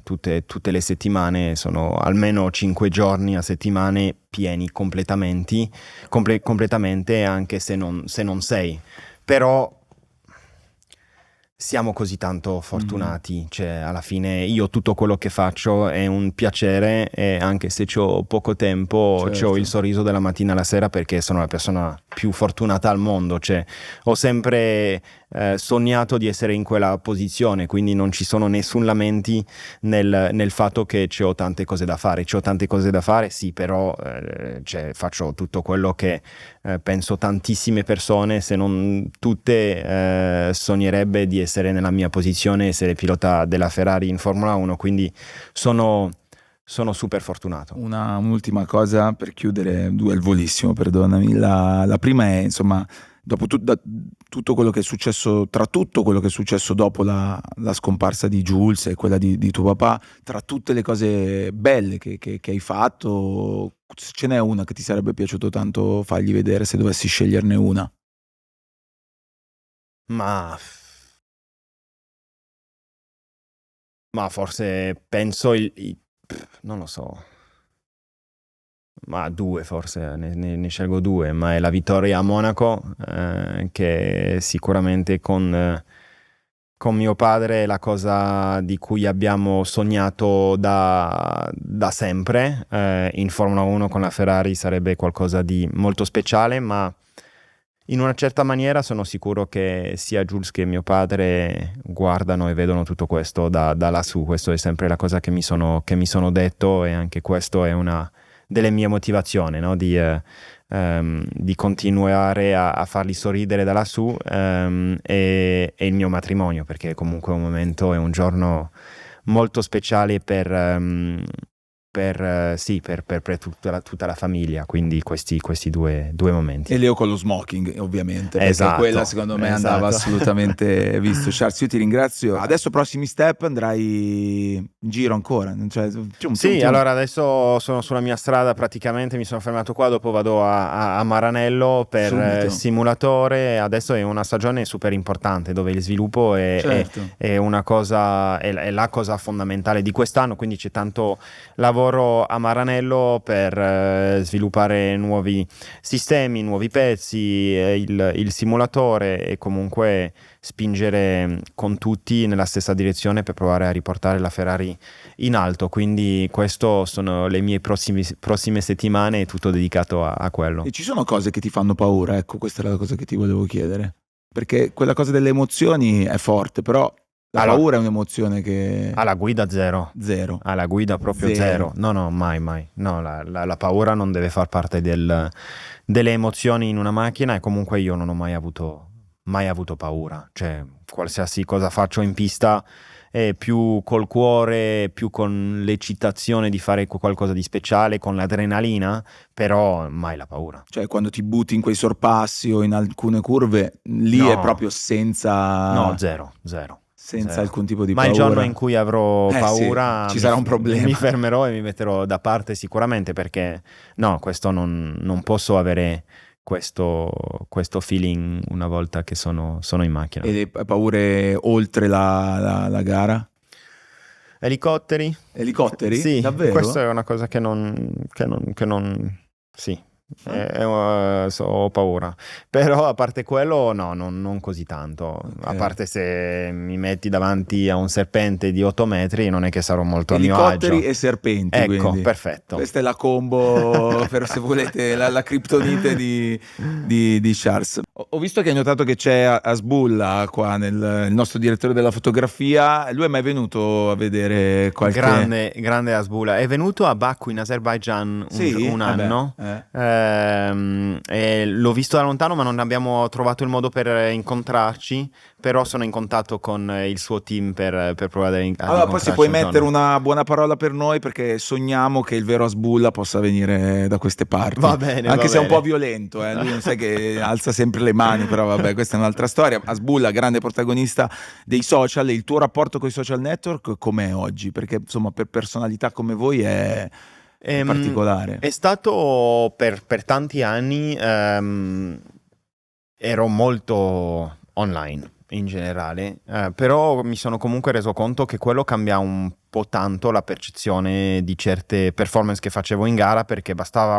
tutte le settimane sono almeno 5 giorni a settimane pieni completamente, anche se non 6. Però siamo così tanto fortunati, cioè alla fine io tutto quello che faccio è un piacere, e anche se c'ho poco tempo,
Certo.
c'ho il sorriso dalla mattina alla sera, perché sono la persona più fortunata al mondo. Cioè, ho sempre sognato di essere in quella posizione, quindi non ci sono nessun lamenti nel fatto che c'ho tante cose da fare. C'ho tante cose da fare, sì, però faccio tutto quello che penso tantissime persone, se non tutte, sognerebbe di essere nella mia posizione, essere pilota della Ferrari in Formula 1, quindi sono super fortunato.
Un'ultima cosa per chiudere, 2 al volissimo, perdonami. La prima è, insomma, dopo tutto quello che è successo, tra tutto quello che è successo dopo la scomparsa di Jules e quella di tuo papà, tra tutte le cose belle che hai fatto, ce n'è una che ti sarebbe piaciuto tanto fargli vedere, se dovessi sceglierne una?
Ma forse penso non lo so. Ma 2 forse, ne scelgo 2, ma è la vittoria a Monaco, che sicuramente con mio padre è la cosa di cui abbiamo sognato da sempre. In Formula 1 con la Ferrari sarebbe qualcosa di molto speciale, ma in una certa maniera sono sicuro che sia Jules che mio padre guardano e vedono tutto questo da lassù. Questo è sempre la cosa che mi sono detto, e anche questo è una delle mie motivazioni, no? Di continuare a farli sorridere da lassù, e il mio matrimonio, perché comunque è un momento, è un giorno molto speciale per tutta la famiglia, quindi questi due momenti.
E Leo con lo smoking, ovviamente, perché
Esatto,
quella secondo me andava
esatto.
assolutamente visto. Charles, io ti ringrazio. Adesso prossimi step, andrai in giro ancora? Cioè,
Sì, allora adesso sono sulla mia strada, praticamente mi sono fermato qua, dopo vado a Maranello per
Subito.
simulatore. Adesso è una stagione super importante dove il sviluppo
Certo.
è una cosa, è la cosa fondamentale di quest'anno, quindi c'è tanto lavoro lavoro a Maranello per sviluppare nuovi sistemi, nuovi pezzi, il simulatore e comunque spingere con tutti nella stessa direzione per provare a riportare la Ferrari in alto. Quindi questo sono le mie prossime settimane, tutto dedicato a quello.
E ci sono cose che ti fanno paura? Ecco, questa è la cosa che ti volevo chiedere. Perché quella cosa delle emozioni è forte, però la paura è un'emozione che...
Alla guida zero. Alla guida proprio zero. No, mai. No, la paura non deve far parte delle emozioni in una macchina, e comunque io non ho mai avuto paura. Cioè, qualsiasi cosa faccio in pista è più col cuore, più con l'eccitazione di fare qualcosa di speciale, con l'adrenalina, però mai la paura.
Cioè, quando ti butti in quei sorpassi o in alcune curve, lì
No.
è proprio senza...
No, zero.
Senza alcun tipo di
Ma
paura.
il giorno in cui avrò paura,
sì, ci sarà un problema.
Mi fermerò e mi metterò da parte sicuramente, perché no, questo non posso avere questo feeling una volta che sono in macchina.
E le paure oltre la gara?
Elicotteri? Sì,
Davvero?
questa è una cosa che non sì. Ho paura, però a parte quello no, non così tanto. A parte se mi metti davanti a un serpente di 8 metri, non è che sarò molto a mio agio.
Elicotteri e serpenti,
Ecco,
quindi.
perfetto.
Questa è la combo per, se volete, la criptonite di Charles. Ho visto che hai notato che c'è Asbulla qua, il nostro direttore della fotografia. Lui è mai venuto a vedere qualche...
Grande Asbulla. È venuto a Baku in Azerbaijan un anno. E l'ho visto da lontano, ma non abbiamo trovato il modo per incontrarci. Però sono in contatto con il suo team per provare a
Allora
incontrarci
poi si puoi
un
mettere
giorno.
una buona parola per noi, perché sogniamo che il vero Asbulla possa venire da queste parti.
Va bene,
anche
va
se è un
bene.
po' violento, lui non sai che alza sempre le mani, però vabbè, questa è un'altra storia. Asbulla, grande protagonista dei social. Il tuo rapporto con i social network com'è oggi? Perché insomma, per personalità come voi è particolare.
È stato per tanti anni, ero molto online in generale, però mi sono comunque reso conto che quello cambia un po' tanto la percezione di certe performance che facevo in gara, perché bastava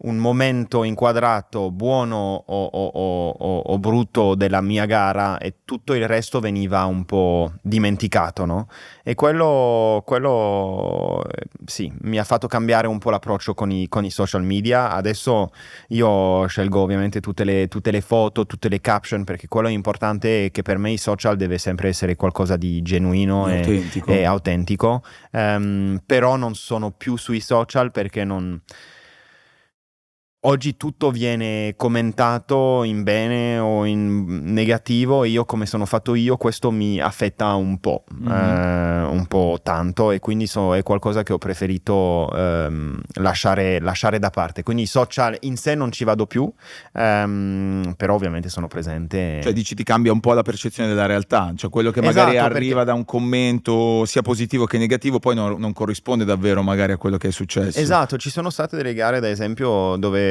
un momento inquadrato buono o brutto della mia gara e tutto il resto veniva un po' dimenticato, no? E quello sì, mi ha fatto cambiare un po' l'approccio con i social media. Adesso io scelgo ovviamente tutte le foto, tutte le caption, perché quello è importante, che per me i social deve sempre essere qualcosa di genuino e autentico. Però non sono più sui social perché oggi tutto viene commentato in bene o in negativo, e io, come sono fatto io, questo mi affetta un po' tanto, e quindi è qualcosa che ho preferito lasciare da parte. Quindi i social in sé non ci vado più, però ovviamente sono presente.
Cioè dici, ti cambia un po' la percezione della realtà, cioè quello che magari arriva da un commento sia positivo che negativo poi non corrisponde davvero magari a quello che è successo.
Esatto, ci sono state delle gare, ad esempio, dove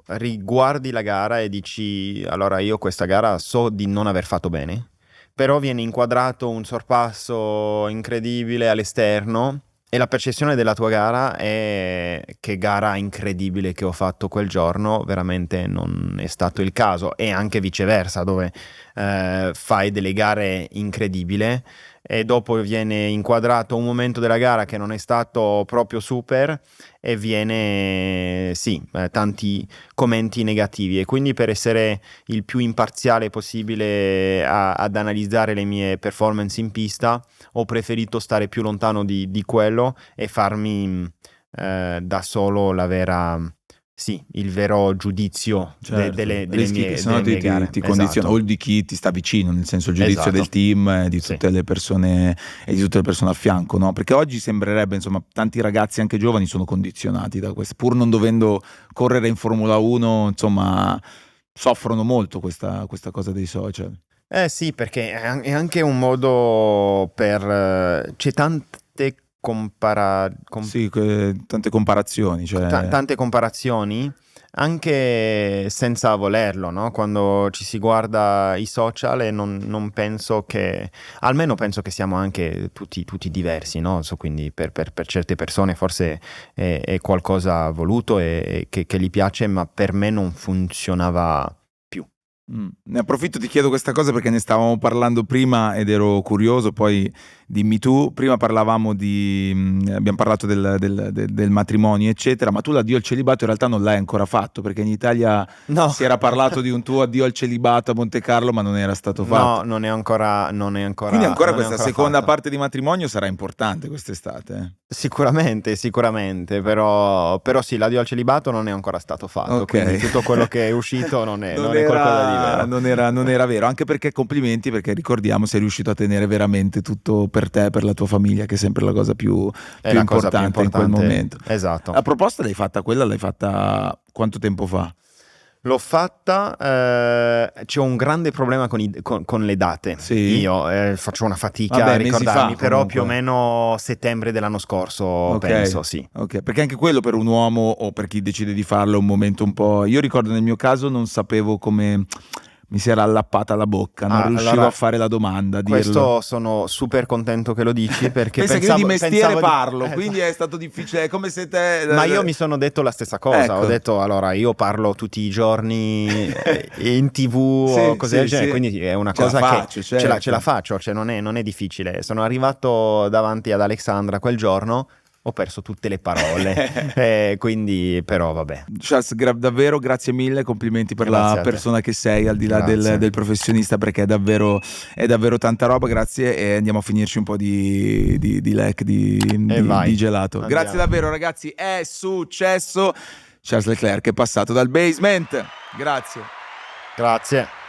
riguardi la gara e dici: allora, io questa gara so di non aver fatto bene, però viene inquadrato un sorpasso incredibile all'esterno e la percezione della tua gara è: che gara incredibile che ho fatto quel giorno. Veramente non è stato il caso. E anche viceversa, dove fai delle gare incredibili e dopo viene inquadrato un momento della gara che non è stato proprio super, e viene tanti commenti negativi. E quindi, per essere il più imparziale possibile ad analizzare le mie performance in pista, ho preferito stare più lontano di quello e farmi da solo il vero giudizio delle mie gare.
Ti condiziona, o di chi ti sta vicino, nel senso il giudizio del team, di tutte le persone e di tutte le persone a fianco, no? Perché oggi sembrerebbe, insomma, tanti ragazzi anche giovani sono condizionati da questo, pur non dovendo correre in Formula 1, insomma, soffrono molto questa cosa dei social.
Sì, perché è anche un modo per... c'è tante
tante comparazioni, cioè...
tante comparazioni, anche senza volerlo, no? Quando ci si guarda i social e non penso che, almeno penso che siamo anche tutti diversi, no? Quindi per certe persone forse è qualcosa voluto e che gli piace, ma per me non funzionava più.
Ne approfitto, ti chiedo questa cosa perché ne stavamo parlando prima ed ero curioso, poi dimmi tu. Prima parlavamo abbiamo parlato del matrimonio eccetera, ma tu l'addio al celibato in realtà non l'hai ancora fatto, perché in Italia
No.
si era parlato di un tuo addio al celibato a Monte Carlo, ma non era stato fatto.
No, non è ancora.
Quindi ancora
non è
questa
ancora
seconda
fatto.
parte di matrimonio sarà importante quest'estate.
Sicuramente, però sì, l'addio al celibato non è ancora stato fatto,
Ok.
quindi tutto quello che è uscito non è qualcosa di vero.
Non era vero, anche perché complimenti, perché ricordiamo sei riuscito a tenere veramente tutto per te, per la tua famiglia, che è sempre la cosa più
È la cosa più
importante in quel
importante.
momento.
Esatto.
La proposta l'hai fatta quanto tempo fa?
L'ho fatta, c'è un grande problema con le date.
Sì?
Io faccio una fatica
Vabbè,
a
mesi
ricordarmi,
fa,
però
comunque.
più o meno settembre dell'anno scorso,
Ok.
penso, sì.
Ok, perché anche quello per un uomo o per chi decide di farlo è un momento un po'. Io ricordo nel mio caso non sapevo come mi si era allappata la bocca, non riuscivo
allora,
a fare la domanda, a dirlo.
Questo sono super contento che lo dici perché
Pensa che io di mestiere
pensavo
parlo, quindi è stato difficile, è come se te.
Ma io mi sono detto la stessa cosa,
Ecco.
ho detto allora io parlo tutti i giorni in TV
Sì,
o cose del
sì,
genere,
sì.
quindi è una
Ce la
cosa
faccio,
che
certo.
ce la faccio, cioè non è difficile. Sono arrivato davanti ad Alexandra quel giorno, ho perso tutte le parole, quindi però vabbè.
Charles, davvero grazie mille, complimenti per
Grazie
la
a te.
persona che sei, al di là
Grazie.
del professionista, perché è davvero tanta roba. Grazie, e andiamo a finirci un po' di lec, di gelato.
Andiamo.
Grazie davvero ragazzi, è successo. Charles Leclerc è passato dal basement. Grazie.
Grazie.